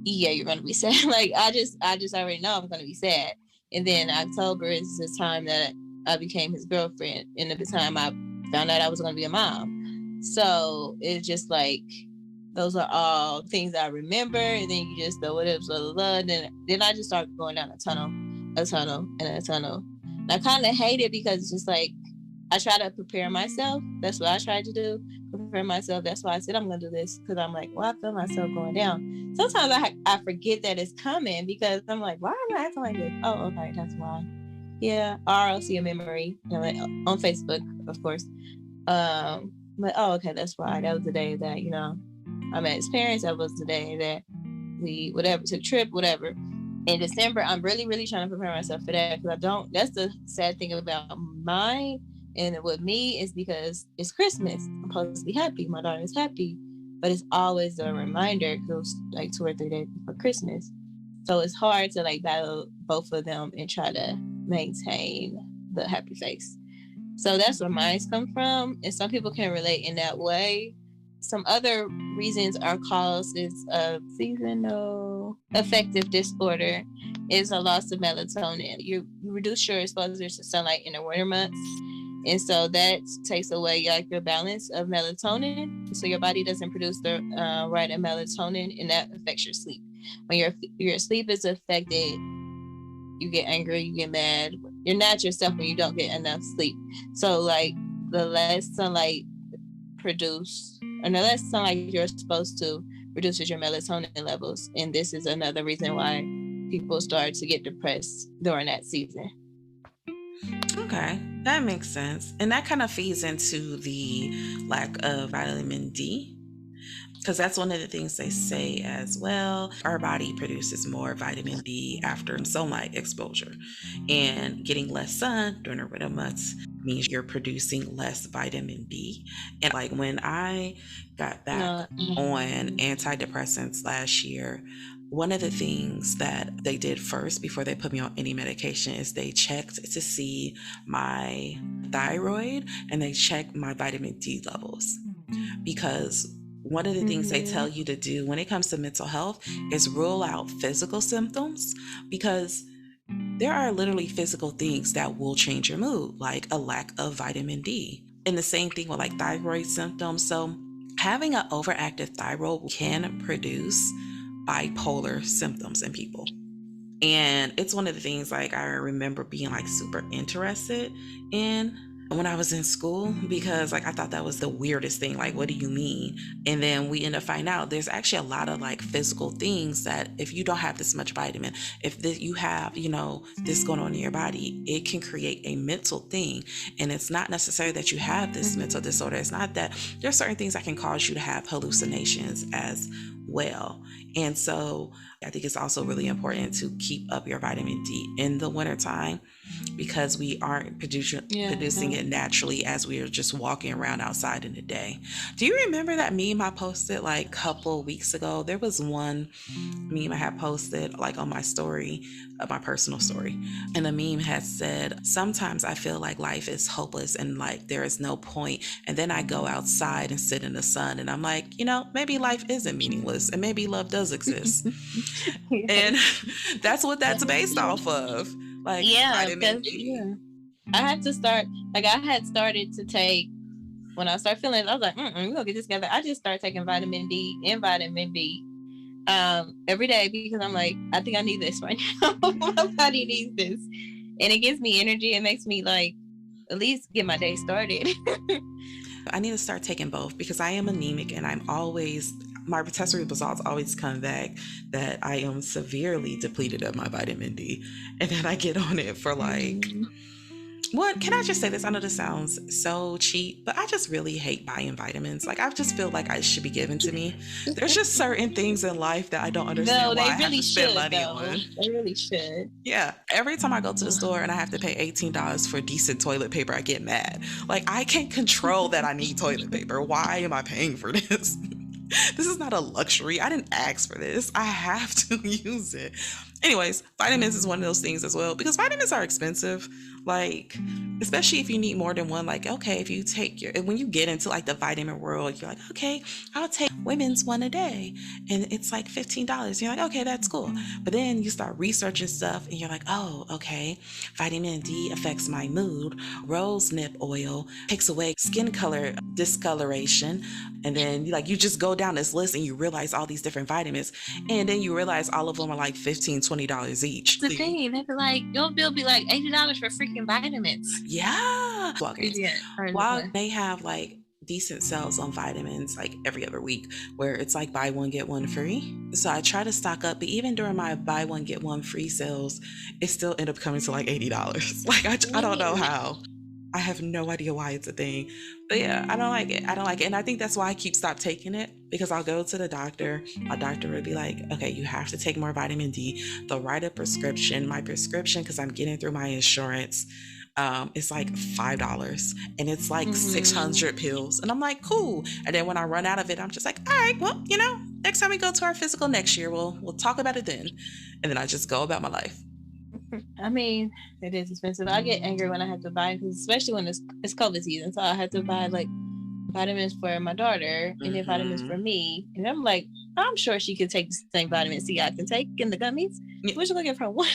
[SPEAKER 2] yeah, you're gonna be sad. Like, I just already know I'm gonna be sad. And then October is the time that I became his girlfriend, and at the time I found out I was gonna be a mom. So it's just like, those are all things I remember, and then you just know what it was, blah, blah, blah. Then I just start going down a tunnel, and a tunnel. And I kind of hate it because it's just like, I try to prepare myself. That's what I tried to do, prepare myself. That's why I said I'm gonna do this, because I'm like, well, I feel myself going down. Sometimes I forget that it's coming because I'm like, why am I acting like this? Oh, okay, that's why. Yeah, or I'll see a memory, like, on Facebook, of course. But oh, okay, that's why. That was the day that, I met his parents. That was the day that we, whatever, took a trip, whatever. In December, I'm really, really trying to prepare myself for that because I don't. That's the sad thing about mine and with me is because it's Christmas. I'm supposed to be happy. My daughter is happy, but it's always a reminder because it was like 2 or 3 days before Christmas. So it's hard to like battle both of them and try to maintain the happy face. So that's where mine come from. And some people can relate in that way. Some other reasons are causes of seasonal affective disorder is a loss of melatonin. You reduce your exposure to sunlight in the winter months. And so that takes away like your balance of melatonin. So your body doesn't produce the right of melatonin, and that affects your sleep. When your sleep is affected, you get angry, you get mad. You're not yourself when you don't get enough sleep. So like the less sunlight produce, and the less sunlight you're exposed to reduces your melatonin levels. And this is another reason why people start to get depressed during that season.
[SPEAKER 1] Okay, that makes sense. And that kind of feeds into the lack of vitamin D, because that's one of the things they say as well. Our body produces more vitamin D after sunlight exposure, and getting less sun during the winter months means you're producing less vitamin D. And like when I got back on antidepressants last year, one of the things that they did first before they put me on any medication is they checked to see my thyroid and they checked my vitamin D levels. Because one of the things they tell you to do when it comes to mental health is rule out physical symptoms, because there are literally physical things that will change your mood, like a lack of vitamin D. And the same thing with like thyroid symptoms. So having an overactive thyroid can produce bipolar symptoms in people. And it's one of the things like I remember being like super interested in when I was in school, because like I thought that was the weirdest thing. Like, what do you mean? And then we end up finding out there's actually a lot of like physical things that if you don't have this much vitamin, if you have, this going on in your body, it can create a mental thing. And it's not necessarily that you have this mental disorder. It's not that. There's certain things that can cause you to have hallucinations as well. And so I think it's also really important to keep up your vitamin D in the wintertime, because we aren't producing it naturally as we are just walking around outside in the day. Do you remember that meme I posted like a couple weeks ago? There was one meme I had posted like on my story, my personal story. And the meme had said, sometimes I feel like life is hopeless and like there is no point. And then I go outside and sit in the sun and I'm like, maybe life isn't meaningless and maybe love does exist. And that's what that's based off of. Like, vitamin D.
[SPEAKER 2] Yeah. I had to start, like I had started to take, when I started feeling, I was like, we're gonna get this together. I just started taking vitamin D and vitamin B every day because I'm like, I think I need this right now. My body needs this. And it gives me energy. It makes me like at least get my day started.
[SPEAKER 1] I need to start taking both because I am anemic and my test results always come back that I am severely depleted of my vitamin D. And then I get on it for like, what? Can I just say this? I know this sounds so cheap, but I just really hate buying vitamins. Like, I just feel like it should be given to me. There's just certain things in life that I don't understand why I have to spend money on.
[SPEAKER 2] They really should.
[SPEAKER 1] Yeah. Every time I go to the store and I have to pay $18 for decent toilet paper, I get mad. Like, I can't control that I need toilet paper. Why am I paying for this? This is not a luxury. I didn't ask for this. I have to use it. Anyways, vitamins is one of those things as well, because vitamins are expensive. Like, especially if you need more than one. Like, okay, if you take when you get into like the vitamin world, you're like, okay, I'll take women's one a day. And it's like $15. You're like, okay, that's cool. But then you start researching stuff and you're like, oh, okay, vitamin D affects my mood. Rosenip oil takes away skin color discoloration. And then you just go down this list and you realize all these different vitamins. And then you realize all of them are like $15, $20 each.
[SPEAKER 2] The thing, they'd be like, your bill be like $80 for freaking vitamins.
[SPEAKER 1] Yeah. While they have like decent sales on vitamins like every other week where it's like buy one get one free, so I try to stock up, but even during my buy one get one free sales, it still end up coming to like $80. Like I don't know how. I have no idea why it's a thing. But yeah, I don't like it. I don't like it. And I think that's why I keep stop taking it, because I'll go to the doctor. My doctor would be like, okay, you have to take more vitamin D. They'll write a prescription. My prescription, because I'm getting through my insurance, it's like $5 and it's like
[SPEAKER 2] Mm-hmm.
[SPEAKER 1] 600 pills. And I'm like, cool. And then when I run out of it, I'm just like, all right, well, next time we go to our physical next year, we'll talk about it then. And then I just go about my life.
[SPEAKER 2] I mean, it is expensive. I get angry when I have to buy, because especially when it's COVID season, so I have to buy like vitamins for my daughter and then vitamins for
[SPEAKER 1] Mm-hmm.
[SPEAKER 2] me. And I'm like, I'm sure she could take the same vitamin C I can take in the gummies. Which one get from one?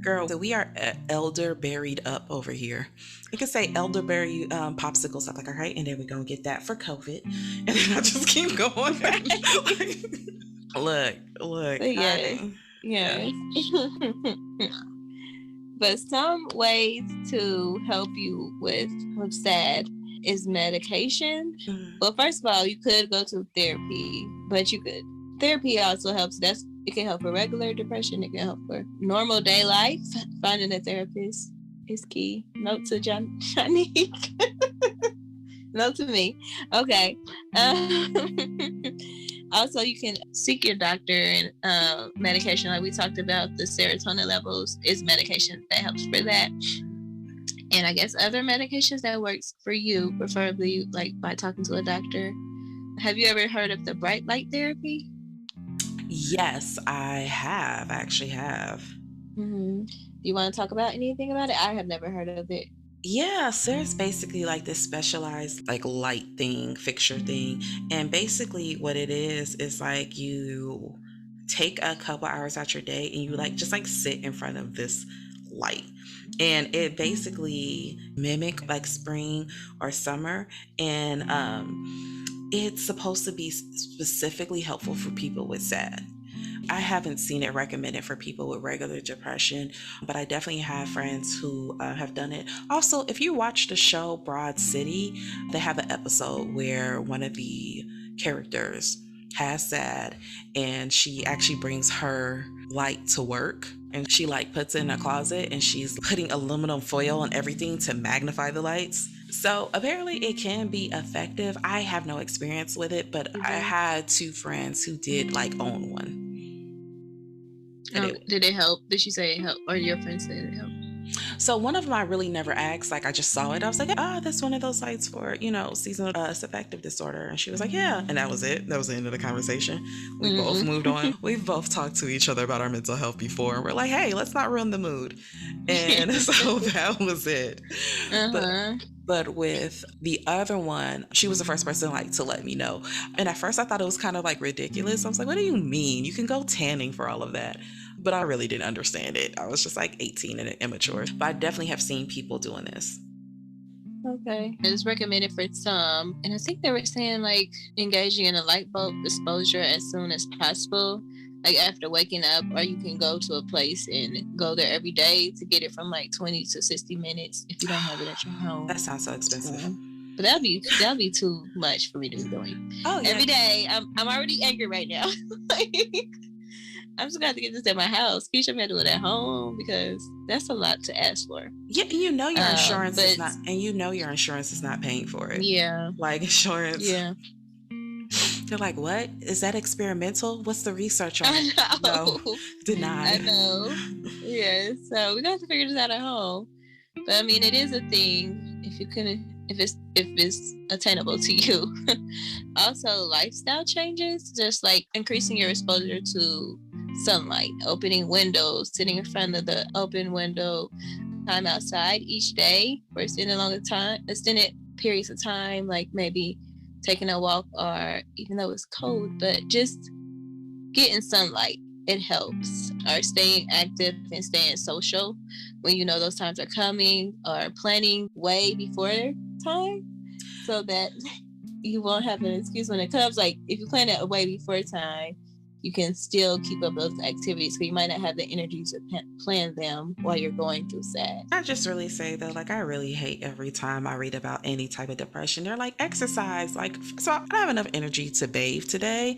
[SPEAKER 1] Girl, so we are elderberried up over here. You can say elderberry popsicle stuff, like, all right, and then we're going to get that for COVID. And then I just keep going.
[SPEAKER 2] Right.
[SPEAKER 1] Look,
[SPEAKER 2] But yes,
[SPEAKER 1] I, yeah.
[SPEAKER 2] yes. But some ways to help you with SAD is medication.
[SPEAKER 1] Mm.
[SPEAKER 2] Well, first of all, you could go to therapy, but you could therapy also helps. It can help for regular depression. It can help for normal day life. Finding a therapist is key. Note to Johnny. Note to me. Okay. Also, you can seek your doctor and medication. Like we talked about, the serotonin levels is medication that helps for that. And I guess other medications that works for you, preferably like by talking to a doctor. Have you ever heard of the bright light therapy?
[SPEAKER 1] Yes, I have. I actually have.
[SPEAKER 2] Mm-hmm. Do you want to talk about anything about it? I have never heard of it.
[SPEAKER 1] Yeah, so there's basically like this specialized like light thing, fixture thing. And basically what it is like you take a couple hours out your day and you like just like sit in front of this light. And it basically mimic like spring or summer. And it's supposed to be specifically helpful for people with SAD. I haven't seen it recommended for people with regular depression, but I definitely have friends who have done it. Also, if you watch the show Broad City, they have an episode where one of the characters has SAD and she actually brings her light to work. And she like puts it in a closet and she's putting aluminum foil on everything to magnify the lights. So apparently it can be effective. I have no experience with it, but I
[SPEAKER 2] Mm-hmm.
[SPEAKER 1] had two friends who did like own one. And
[SPEAKER 2] Did it help? Did she say it helped, or your friend said it helped?
[SPEAKER 1] so one of them I really never asked. Like I just saw it. I was like, that's one of those sites for, seasonal affective disorder. And she was like, yeah. And that was it. That was the end of the conversation. We both moved
[SPEAKER 2] Mm-hmm.
[SPEAKER 1] on. We've both talked to each other about our mental health before. And we're like, hey, let's not ruin the mood. And so that was it. But
[SPEAKER 2] Uh-huh.
[SPEAKER 1] but with the other one, she was the first person like to let me know. And at first I thought it was kind of like ridiculous. I was like, what do you mean? You can go tanning for all of that. But I really didn't understand it. I was just like 18 and immature. But I definitely have seen people doing this.
[SPEAKER 2] Okay. It's recommended for some. And I think they were saying like engaging in a light bulb exposure as soon as possible, like after waking up, or you can go to a place and go there every day to get it from like 20 to 60 minutes if you don't have it at your home.
[SPEAKER 1] That sounds so expensive.
[SPEAKER 2] But that'd be too much for me to be doing
[SPEAKER 1] Oh, yeah.
[SPEAKER 2] every day. I'm already angry right now. Like, I'm just gonna have to get this at my house. Keisha, I'm gonna do it at home because that's a lot to ask for.
[SPEAKER 1] Yeah, your insurance is
[SPEAKER 2] But
[SPEAKER 1] not, and your insurance is not paying for it.
[SPEAKER 2] yeah,
[SPEAKER 1] Like insurance,
[SPEAKER 2] yeah.
[SPEAKER 1] they're like, what? Is that experimental? What's the research on it?
[SPEAKER 2] I
[SPEAKER 1] No,
[SPEAKER 2] know. I
[SPEAKER 1] denied.
[SPEAKER 2] know. Yeah. So we got to figure this out at home. But I mean, it is a thing if you can, if it's attainable to you. Also, lifestyle changes, just like increasing your exposure to sunlight, opening windows, sitting in front of the open window, time outside each day for extended periods of time, like maybe taking a walk, or even though it's cold, but just getting sunlight, it helps. Or staying active and staying social when you know those times are coming, or planning way before time so that you won't have an excuse when it comes. Like if you plan it way before time, you can still keep up those activities, because you might not have the energy to plan them while you're going through SAD.
[SPEAKER 1] I just really say though, like I really hate every time I read about any type of depression. They're like exercise, like so I don't have enough energy to bathe today.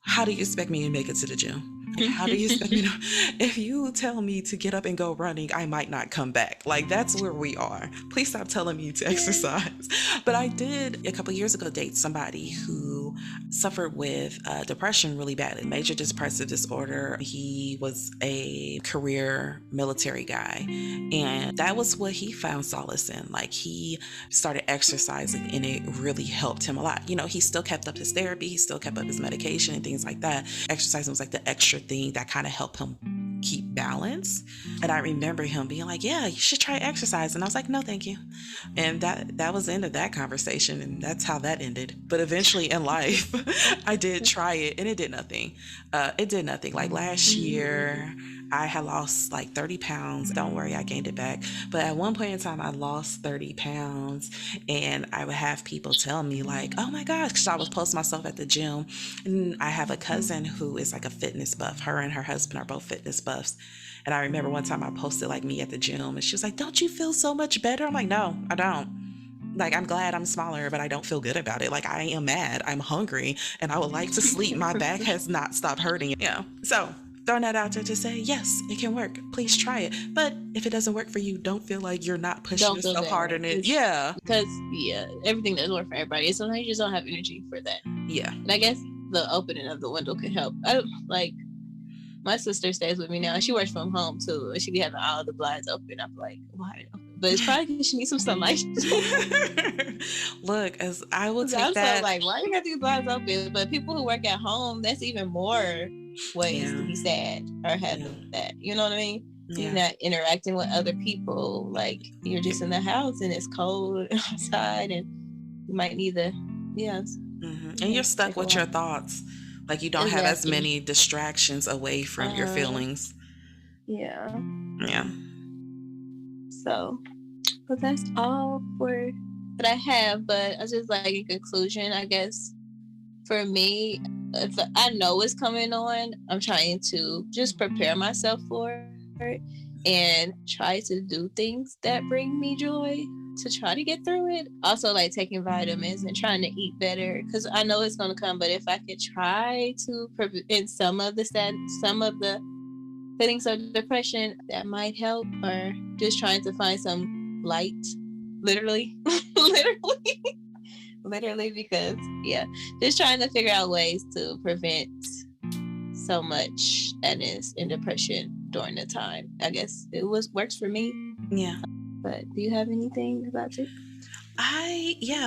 [SPEAKER 1] How do you expect me to make it to the gym? Like, how do you expect me to? If you tell me to get up and go running, I might not come back. Like, that's where we are. Please stop telling me to
[SPEAKER 2] Yeah.
[SPEAKER 1] exercise. But I did a couple years ago date somebody who suffered with depression really badly, major depressive disorder. He was a career military guy, and that was what he found solace in. Like, he started exercising and it really helped him a lot. He still kept up his therapy, he still kept up his medication and things like that. Exercising was like the extra thing that kind of helped him keep balance. And I remember him being like, "Yeah, you should try exercise." And I was like, "No, thank you." And that was the end of that conversation, and that's how that ended. But eventually in life, I did try it, and it did nothing. It did nothing. Like last year, I had lost like 30 pounds. Don't worry, I gained it back. But at one point in time, I lost 30 pounds, and I would have people tell me, like, "Oh my gosh," because I was posting myself at the gym. And I have a cousin who is like a fitness buff. Her and her husband are both fitness buffs. And I remember one time I posted like me at the gym, and she was like, "Don't you feel so much better?" I'm like, "No, I don't." Like, I'm glad I'm smaller, but I don't feel good about it. Like, I am mad, I'm hungry, and I would like to sleep. My back has not stopped hurting. Yeah. So, throwing that out there to say, yes, it can work. Please try it. But if it doesn't work for you, don't feel like you're not pushing
[SPEAKER 2] Don't feel
[SPEAKER 1] yourself hard
[SPEAKER 2] bad.
[SPEAKER 1] in it. Yeah.
[SPEAKER 2] Because everything doesn't work for everybody. Sometimes you just don't have energy for that.
[SPEAKER 1] Yeah.
[SPEAKER 2] And I guess the opening of the window could help. I don't like. My sister stays with me now, and she works from home too. And she be having all the blinds open. I'm like, why? But it's probably because she needs some sunlight.
[SPEAKER 1] Look, as I will take
[SPEAKER 2] I'm
[SPEAKER 1] that.
[SPEAKER 2] so like, why you got these blinds open? But people who work at home, that's even more ways to be sad or have that. You know what I mean?
[SPEAKER 1] Yeah.
[SPEAKER 2] You're not interacting with other people. Like, you're just in the house and it's cold outside, and you might need the
[SPEAKER 1] And you're stuck with your thoughts. Like, you don't have as many distractions away from your feelings.
[SPEAKER 2] Yeah.
[SPEAKER 1] Yeah.
[SPEAKER 2] So, but that's all for that I have. But I just like in conclusion, I guess for me, if I know what's coming on, I'm trying to just prepare myself for it and try to do things that bring me joy to try to get through it. Also, like taking vitamins and trying to eat better, because I know it's going to come. But if I could try to prevent some of the feelings of depression, that might help. Or just trying to find some light, literally, literally, because just trying to figure out ways to prevent so much sadness and depression during the time. I guess it works for me.
[SPEAKER 1] Yeah.
[SPEAKER 2] But do you have anything about it?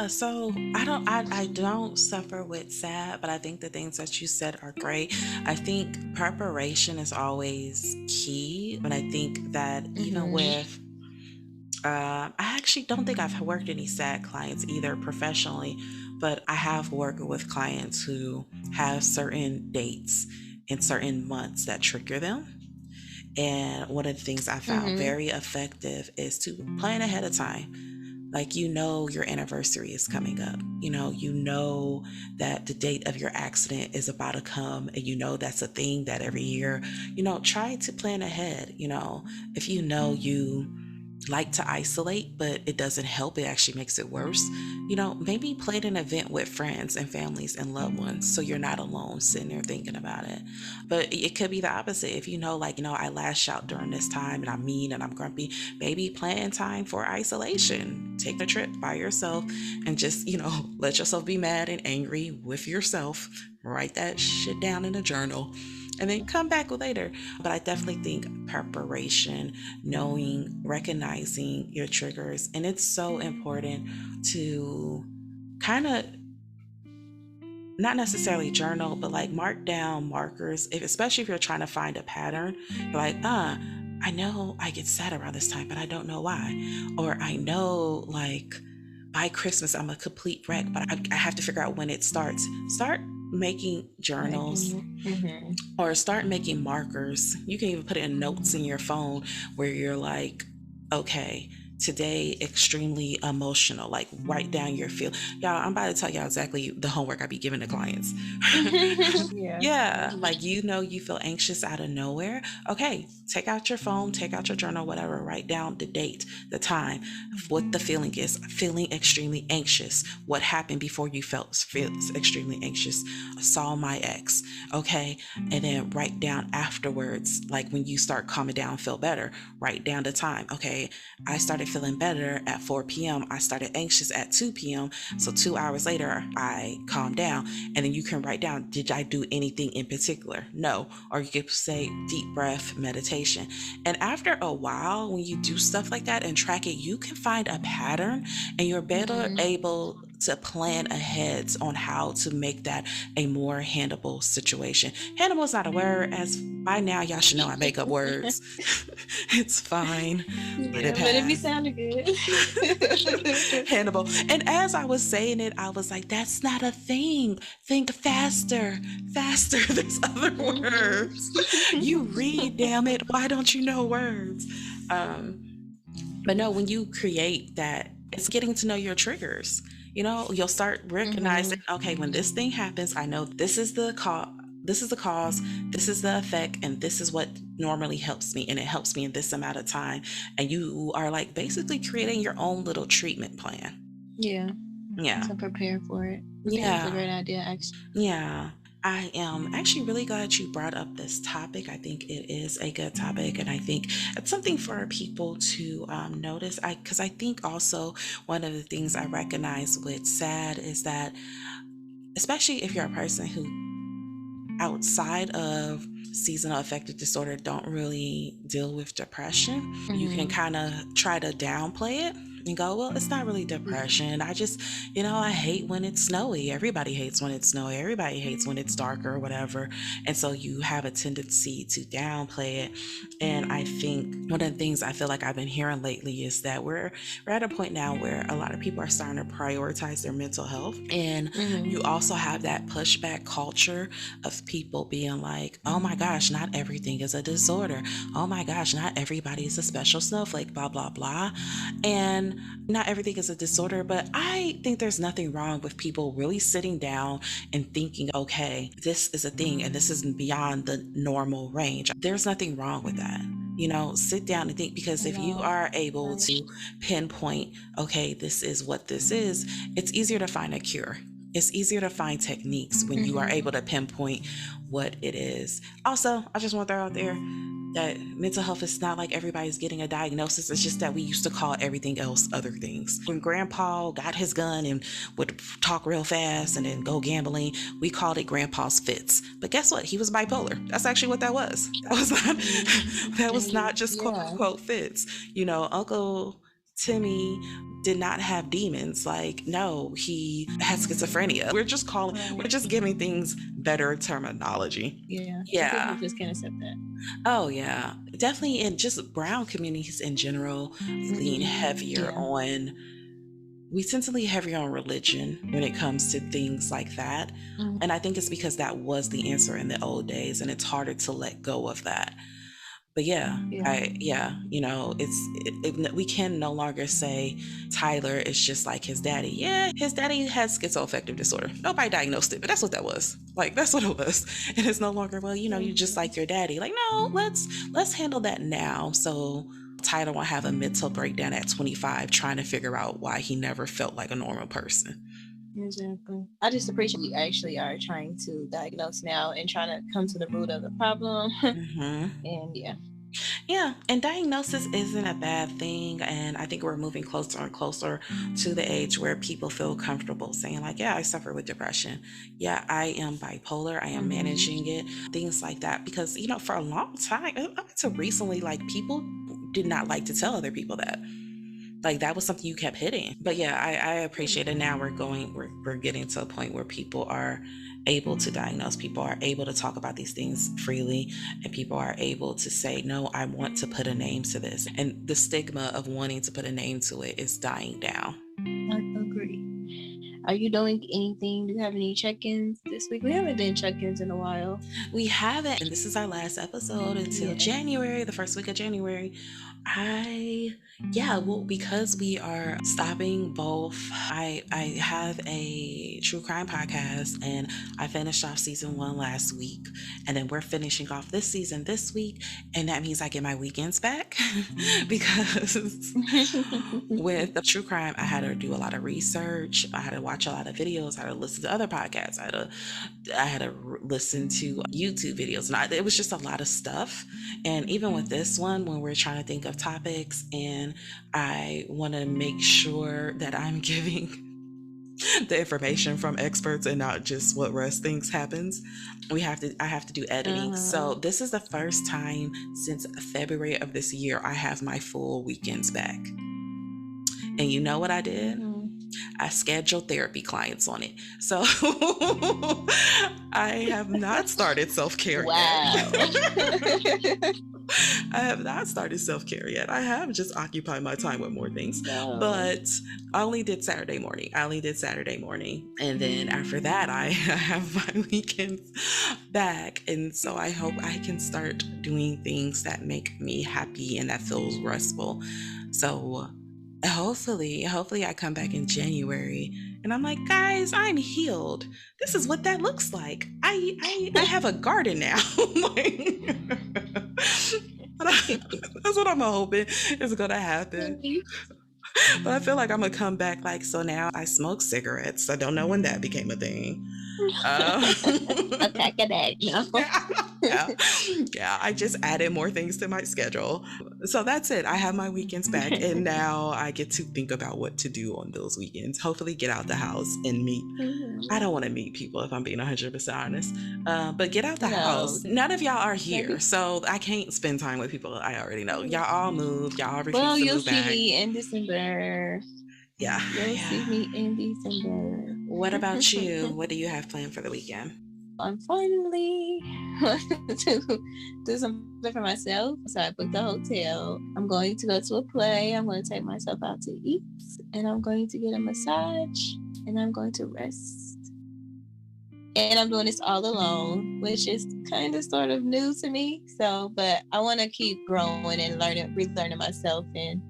[SPEAKER 1] So I don't suffer with SAD, but I think the things that you said are great. I think preparation is always key. And I think that even with I actually don't think I've worked any SAD clients either professionally, but I have worked with clients who have certain dates and certain months that trigger them. And one of the things I found very effective is to plan ahead of time. Like, your anniversary is coming up. You know that the date of your accident is about to come, and that's a thing that every year, try to plan ahead. If you like to isolate, but it doesn't help, it actually makes it worse. Maybe plan an event with friends and families and loved ones so you're not alone sitting there thinking about it. But it could be the opposite. If I lash out during this time and I'm mean and I'm grumpy, maybe plan time for isolation. Take a trip by yourself and just, let yourself be mad and angry with yourself. Write that shit down in a journal and then come back later. But I definitely think preparation, recognizing your triggers, and it's so important to kind of not necessarily journal, but like mark down markers, especially if you're trying to find a pattern. You're like, I know I get sad around this time, but I don't know why. Or I know, like, by Christmas, I'm a complete wreck, but I have to figure out when it starts. Start making journals or start making markers. You can even put in notes in your phone where you're like, okay, today extremely emotional. Like write down your feel. Y'all, I'm about to tell y'all exactly the homework I be giving to clients.
[SPEAKER 2] Yeah.
[SPEAKER 1] Yeah, like you feel anxious out of nowhere. Okay, take out your phone, take out your journal, whatever, write down the date, the time, what the feeling is. Feeling extremely anxious. What happened before you feel extremely anxious? I saw my ex. Okay, and then write down afterwards, like when you start calming down, feel better. Write down the time. Okay, I started feeling better at 4 p.m. I started anxious at 2 p.m. So 2 hours later, I calmed down. And then you can write down, did I do anything in particular? No. Or you could say deep breath meditation. And after a while, when you do stuff like that and track it, you can find a pattern and you're better
[SPEAKER 2] Mhm.
[SPEAKER 1] able to plan ahead on how to make that a more handleable situation. Handleable is not a word, as by now y'all should know I make up words. It's fine. Let it
[SPEAKER 2] Yeah, but it be
[SPEAKER 1] pass.
[SPEAKER 2] sounding good.
[SPEAKER 1] Hannibal. And as I was saying it, I was like, that's not a thing. Think faster, faster. There's other
[SPEAKER 2] Mhm.
[SPEAKER 1] words. You read, damn it. Why don't you know words? Um, but no, when you create that, it's getting to know your triggers. You'll start recognizing,
[SPEAKER 2] Mhm.
[SPEAKER 1] okay, when this thing happens, I know this is the cause. This is the cause, this is the effect, and this is what normally helps me. And it helps me in this amount of time. And you are like basically creating your own little treatment plan.
[SPEAKER 2] Yeah.
[SPEAKER 1] Yeah.
[SPEAKER 2] So prepare for it. I think that's a
[SPEAKER 1] Yeah.
[SPEAKER 2] great idea, actually.
[SPEAKER 1] Yeah. I am actually really glad you brought up this topic. I think it is a good topic, and I think it's something for people to notice. Because I think also one of the things I recognize with SAD is that, especially if you're a person who outside of seasonal affective disorder don't really deal with depression, you can
[SPEAKER 2] Mhm.
[SPEAKER 1] kind of try to downplay it and go, well, it's not really
[SPEAKER 2] Yeah.
[SPEAKER 1] depression. I just, I hate when it's snowy. Everybody hates when it's snowy. Everybody hates when it's darker or whatever. And so you have a tendency to downplay it. And I think one of the things I feel like I've been hearing lately is that we're at a point now where a lot of people are starting to prioritize their mental health. And
[SPEAKER 2] Mhm.
[SPEAKER 1] you also have that pushback culture of people being like, oh my gosh, not everything is a disorder. Oh my gosh, not everybody is a special snowflake, blah, blah, blah. And not everything is a disorder, but I think there's nothing wrong with people really sitting down and thinking, okay, this is a thing and this isn't beyond the normal range. There's nothing wrong with that. Sit down and think, because
[SPEAKER 2] At
[SPEAKER 1] if you
[SPEAKER 2] all.
[SPEAKER 1] are able
[SPEAKER 2] Right.
[SPEAKER 1] to pinpoint, okay, this is what this is, it's easier to find a cure. It's easier to find techniques when you are
[SPEAKER 2] Mhm.
[SPEAKER 1] able to pinpoint what it is. Also, I just want to throw out there that mental health is not like everybody's getting a diagnosis. It's just that we used to call everything else other things. When grandpa got his gun and would talk real fast and then go gambling, we called it grandpa's fits. But guess what? He was bipolar. That's actually what that was. That was not that was not just quote
[SPEAKER 2] Yeah.
[SPEAKER 1] unquote fits. Uncle Timmy did not have demons. Like, no, he had schizophrenia. We're
[SPEAKER 2] Right.
[SPEAKER 1] just giving things better terminology.
[SPEAKER 2] Yeah. Some people
[SPEAKER 1] Yeah.
[SPEAKER 2] just can't accept that.
[SPEAKER 1] Oh, yeah. Definitely in just brown communities in general lean heavier
[SPEAKER 2] Yeah.
[SPEAKER 1] on, we tend to lean heavier on religion when it comes to things like that.
[SPEAKER 2] Mhm.
[SPEAKER 1] And I think it's because that was the answer in the old days and it's harder to let go of that. But yeah,
[SPEAKER 2] Yeah.
[SPEAKER 1] we can no longer say Tyler is just like his daddy. Yeah, his daddy has schizoaffective disorder. Nobody diagnosed it, but that's what that was. Like, that's what it was. And it's no longer, well, you just
[SPEAKER 2] Mhm.
[SPEAKER 1] like your daddy. Like, no, let's handle that now. So Tyler won't have a mental breakdown at 25 trying to figure out why he never felt like a normal person.
[SPEAKER 2] Exactly. I just appreciate you actually are trying to diagnose now and trying to come to the root of the problem.
[SPEAKER 1] Hmm.
[SPEAKER 2] And yeah.
[SPEAKER 1] Yeah, and diagnosis isn't a bad thing. And I think we're moving closer and closer to the age where people feel comfortable saying, like, yeah, I suffer with depression. Yeah, I am bipolar. I am
[SPEAKER 2] Mhm.
[SPEAKER 1] managing it, things like that. Because, for a long time, up until recently, like, people did not like to tell other people that. Like, that was something you kept hitting. But yeah, I appreciate it. Now we're getting to a point where people are able to diagnose, people are able to talk about these things freely, and people are able to say, no, I want to put a name to this. And the stigma of wanting to put a name to it is dying down.
[SPEAKER 2] I agree. Are you doing anything? Do you have any check-ins this week? We haven't done check-ins in a while.
[SPEAKER 1] We haven't, and this is our last episode until
[SPEAKER 2] Yeah.
[SPEAKER 1] January, the first week of January. Well, because we are stopping both, I have a true crime podcast, and I finished off season 1 last week, and then we're finishing off this season this week, and that means I get my weekends back because with the true crime, I had to do a lot of research. I had to watch a lot of videos. I had to listen to other podcasts. I had to listen to YouTube videos, and it was just a lot of stuff. And even with this one, when we're trying to think of topics, and I want to make sure that I'm giving the information from experts and not just what Russ thinks happens, I have to do editing. So this is the first time since February of this year I have my full weekends back. And you know what I did? I scheduled therapy clients on it. So I have not started self-care yet. I have not started self-care yet. I have just occupied my time with more things. But I only did Saturday morning. And then after that, I have my weekends back. And so I hope I can start doing things that make me happy and that feels restful. So hopefully I come back in January and I'm like, guys, I'm healed. This is what that looks like. I have a garden now. That's what I'm hoping is gonna happen. But I feel like I'm gonna come back like, so now I smoke cigarettes. I don't know when that became a thing.
[SPEAKER 2] A pack of that,
[SPEAKER 1] yeah, I just added more things to my schedule. So that's it. I have my weekends back, and now I get to think about what to do on those weekends. Hopefully get out the house and meet. I don't want to meet people if I'm being 100% honest, but get out the house. None of y'all are here, so I can't spend time with people I already know. Y'all all moved. Y'all all refused to move back.
[SPEAKER 2] Well, you'll see me in December.
[SPEAKER 1] Yeah.
[SPEAKER 2] You'll see me in December.
[SPEAKER 1] What about you? What do you have planned for the weekend?
[SPEAKER 2] I'm finally to do something for myself. So I booked a hotel. I'm going to go to a play. I'm going to take myself out to eat. And I'm going to get a massage. And I'm going to rest. And I'm doing this all alone, which is kind of sort of new to me. So, but I want to keep growing and relearning myself, and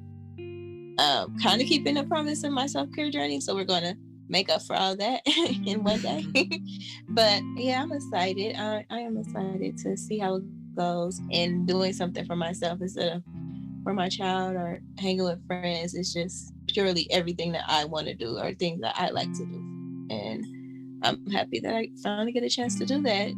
[SPEAKER 2] kind of keeping a promise in my self-care journey. So we're going to make up for all that in one day. But yeah, I'm excited. I am excited to see how it goes, and doing something for myself instead of for my child or hanging with friends. It's just purely everything that I want to do or things that I like to do. And I'm happy that I finally get a chance to do that.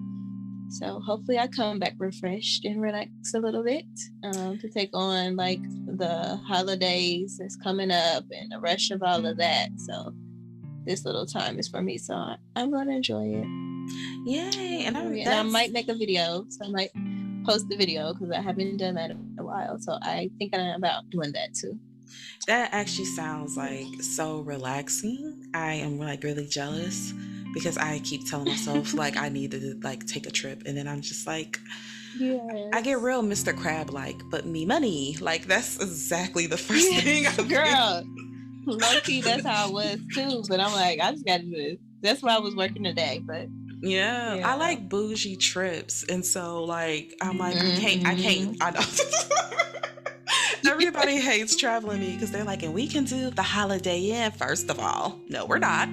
[SPEAKER 2] So hopefully I come back refreshed and relax a little bit, to take on like the holidays that's coming up and the rush of all of that. So this little time is for me. So I'm going to enjoy it.
[SPEAKER 1] Yay. And
[SPEAKER 2] I might make a video. So I might post the video because I haven't done that in a while. So I think I'm about doing that too.
[SPEAKER 1] That actually sounds like so relaxing. I am like really jealous because I keep telling myself like I need to like take a trip, and then I'm just like,
[SPEAKER 2] yes.
[SPEAKER 1] I get real Mr. Crab like, but me money. Like that's exactly the first thing I
[SPEAKER 2] girl. Low-key, that's how I was too. But I'm like, I just gotta do this. That's why I was working today. But
[SPEAKER 1] yeah, I like bougie trips, and so like I'm like, I can't. I know. Everybody hates traveling me because they're like, and we can do the Holiday Inn. First of all, no, we're not.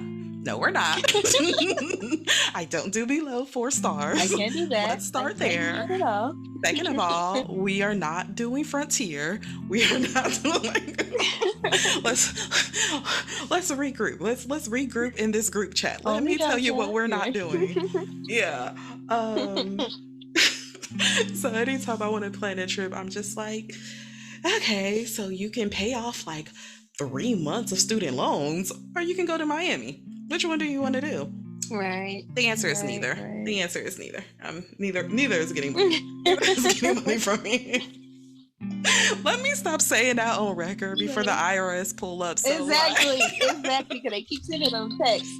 [SPEAKER 1] I don't do below 4 stars.
[SPEAKER 2] I can't do that.
[SPEAKER 1] Let's start there. Second of all, we are not doing Frontier. We are not doing. let's regroup. Let's regroup in this group chat. Let me tell you what we're not doing. Yeah. So anytime I want to plan a trip, I'm just like, okay, so you can pay off like 3 months of student loans, or you can go to Miami. Which one do you want to do?
[SPEAKER 2] Right.
[SPEAKER 1] The answer is neither. Right. The answer is neither. Neither is getting money. Neither is getting money from me. Let me stop saying that on record before the IRS pull up. So
[SPEAKER 2] exactly. Because they keep sending them texts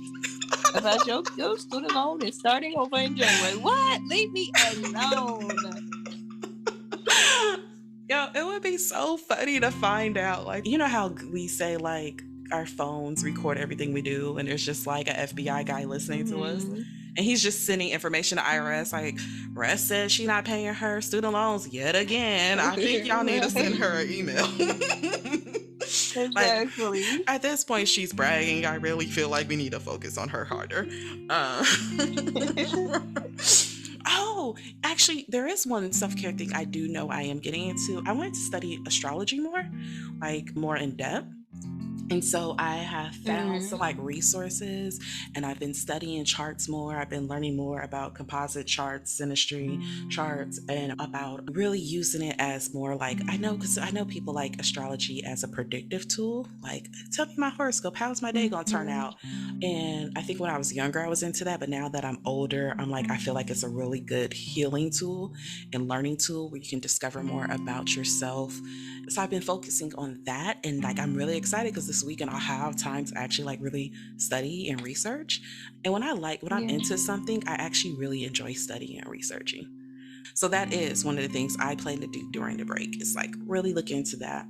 [SPEAKER 2] about your student loan is starting over in January. What? Leave me alone.
[SPEAKER 1] Yo, it would be so funny to find out, like, you know how we say, like, our phones record everything we do, and there's just like a FBI guy listening to us.
[SPEAKER 2] Mhm.
[SPEAKER 1] And he's just sending information to IRS like, Rest says she not paying her student loans yet again. I think y'all need to send her an email. Like,
[SPEAKER 2] Exactly.
[SPEAKER 1] at this point, she's bragging. I really feel like we need to focus on her harder. Uh, oh, actually, there is one self care thing I do know I am getting into. I wanted to study astrology more, like more in depth. And so I have found some
[SPEAKER 2] Mhm.
[SPEAKER 1] like resources, and I've been studying charts more. I've been learning more about composite charts, synastry charts, and about really using it as more like I know, because I know people like astrology as a predictive tool. Like, tell me my horoscope, how's my day going to turn
[SPEAKER 2] Mhm.
[SPEAKER 1] out? And I think when I was younger, I was into that. But now that I'm older, I'm like, I feel like it's a really good healing tool and learning tool where you can discover more about yourself. So I've been focusing on that, and like I'm really excited because this weekend I'll have time to actually like really study and research. And when I'm
[SPEAKER 2] Yeah.
[SPEAKER 1] into something, I actually really enjoy studying and researching. So that is one of the things I plan to do during the break is like really look into that.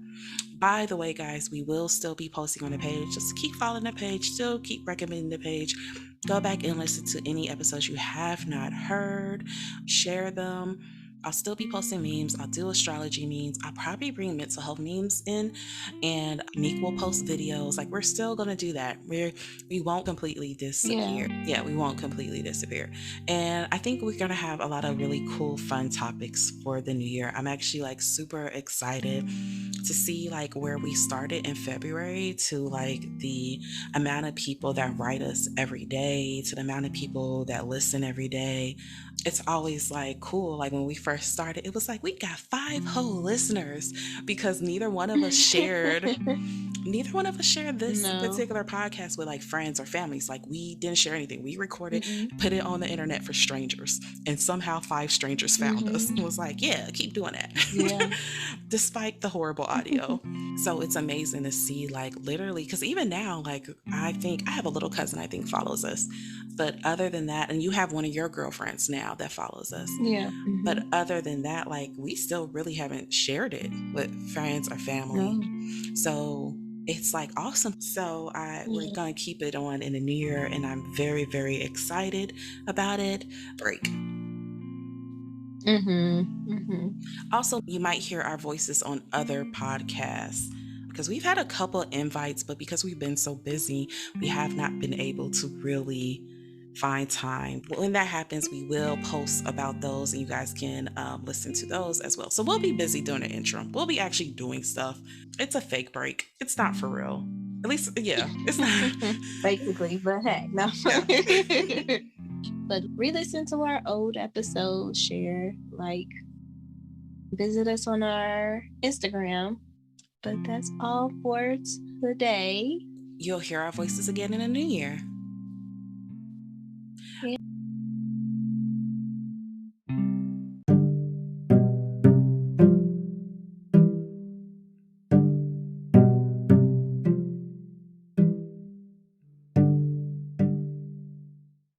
[SPEAKER 1] By the way, guys, we will still be posting on the page. Just keep following the page, still keep recommending the page. Go back and listen to any episodes you have not heard, share them. I'll still be posting memes. I'll do astrology memes. I'll probably bring mental health memes in, and Meek will post videos. Like, we're still gonna do that. We won't completely
[SPEAKER 2] Yeah.
[SPEAKER 1] disappear. Yeah, we won't completely disappear. And I think we're gonna have a lot of really cool, fun topics for the new year. I'm actually like super excited to see like where we started in February to like the amount of people that write us every day, to the amount of people that listen every day. It's always like cool. Like when we first started, it was like we got 5 whole listeners because neither one of us shared this
[SPEAKER 2] No.
[SPEAKER 1] particular podcast with like friends or families. Like we didn't share anything. We recorded,
[SPEAKER 2] Mm-mm.
[SPEAKER 1] put it on the internet for strangers, and somehow 5 strangers found us and
[SPEAKER 2] Mhm.
[SPEAKER 1] was like, yeah, keep doing that.
[SPEAKER 2] Yeah.
[SPEAKER 1] Despite the horrible audio. So it's amazing to see like literally, because even now, like I think I have a little cousin I think follows us. But other than that, and you have one of your girlfriends now that follows us.
[SPEAKER 2] Yeah.
[SPEAKER 1] But
[SPEAKER 2] Mhm.
[SPEAKER 1] other than that, like we still really haven't shared it with friends or family.
[SPEAKER 2] No.
[SPEAKER 1] So it's like awesome. So we're
[SPEAKER 2] Yeah.
[SPEAKER 1] gonna keep it on in the new year, and I'm very, very excited about it. Break.
[SPEAKER 2] Mhm. Mhm.
[SPEAKER 1] Also, you might hear our voices on other podcasts because we've had a couple of invites, but because we've been so busy, we have not been able to really find time. When that happens, we will post about those and you guys can listen to those as well. So we'll be busy doing the intro. We'll be actually doing stuff. It's a fake break, it's not for real. At least, yeah, it's not.
[SPEAKER 2] Basically, but hey, no.
[SPEAKER 1] Yeah.
[SPEAKER 2] But re-listen to our old episodes, share, like, visit us on our Instagram. But that's all for today.
[SPEAKER 1] You'll hear our voices again in the new year.
[SPEAKER 2] Yeah.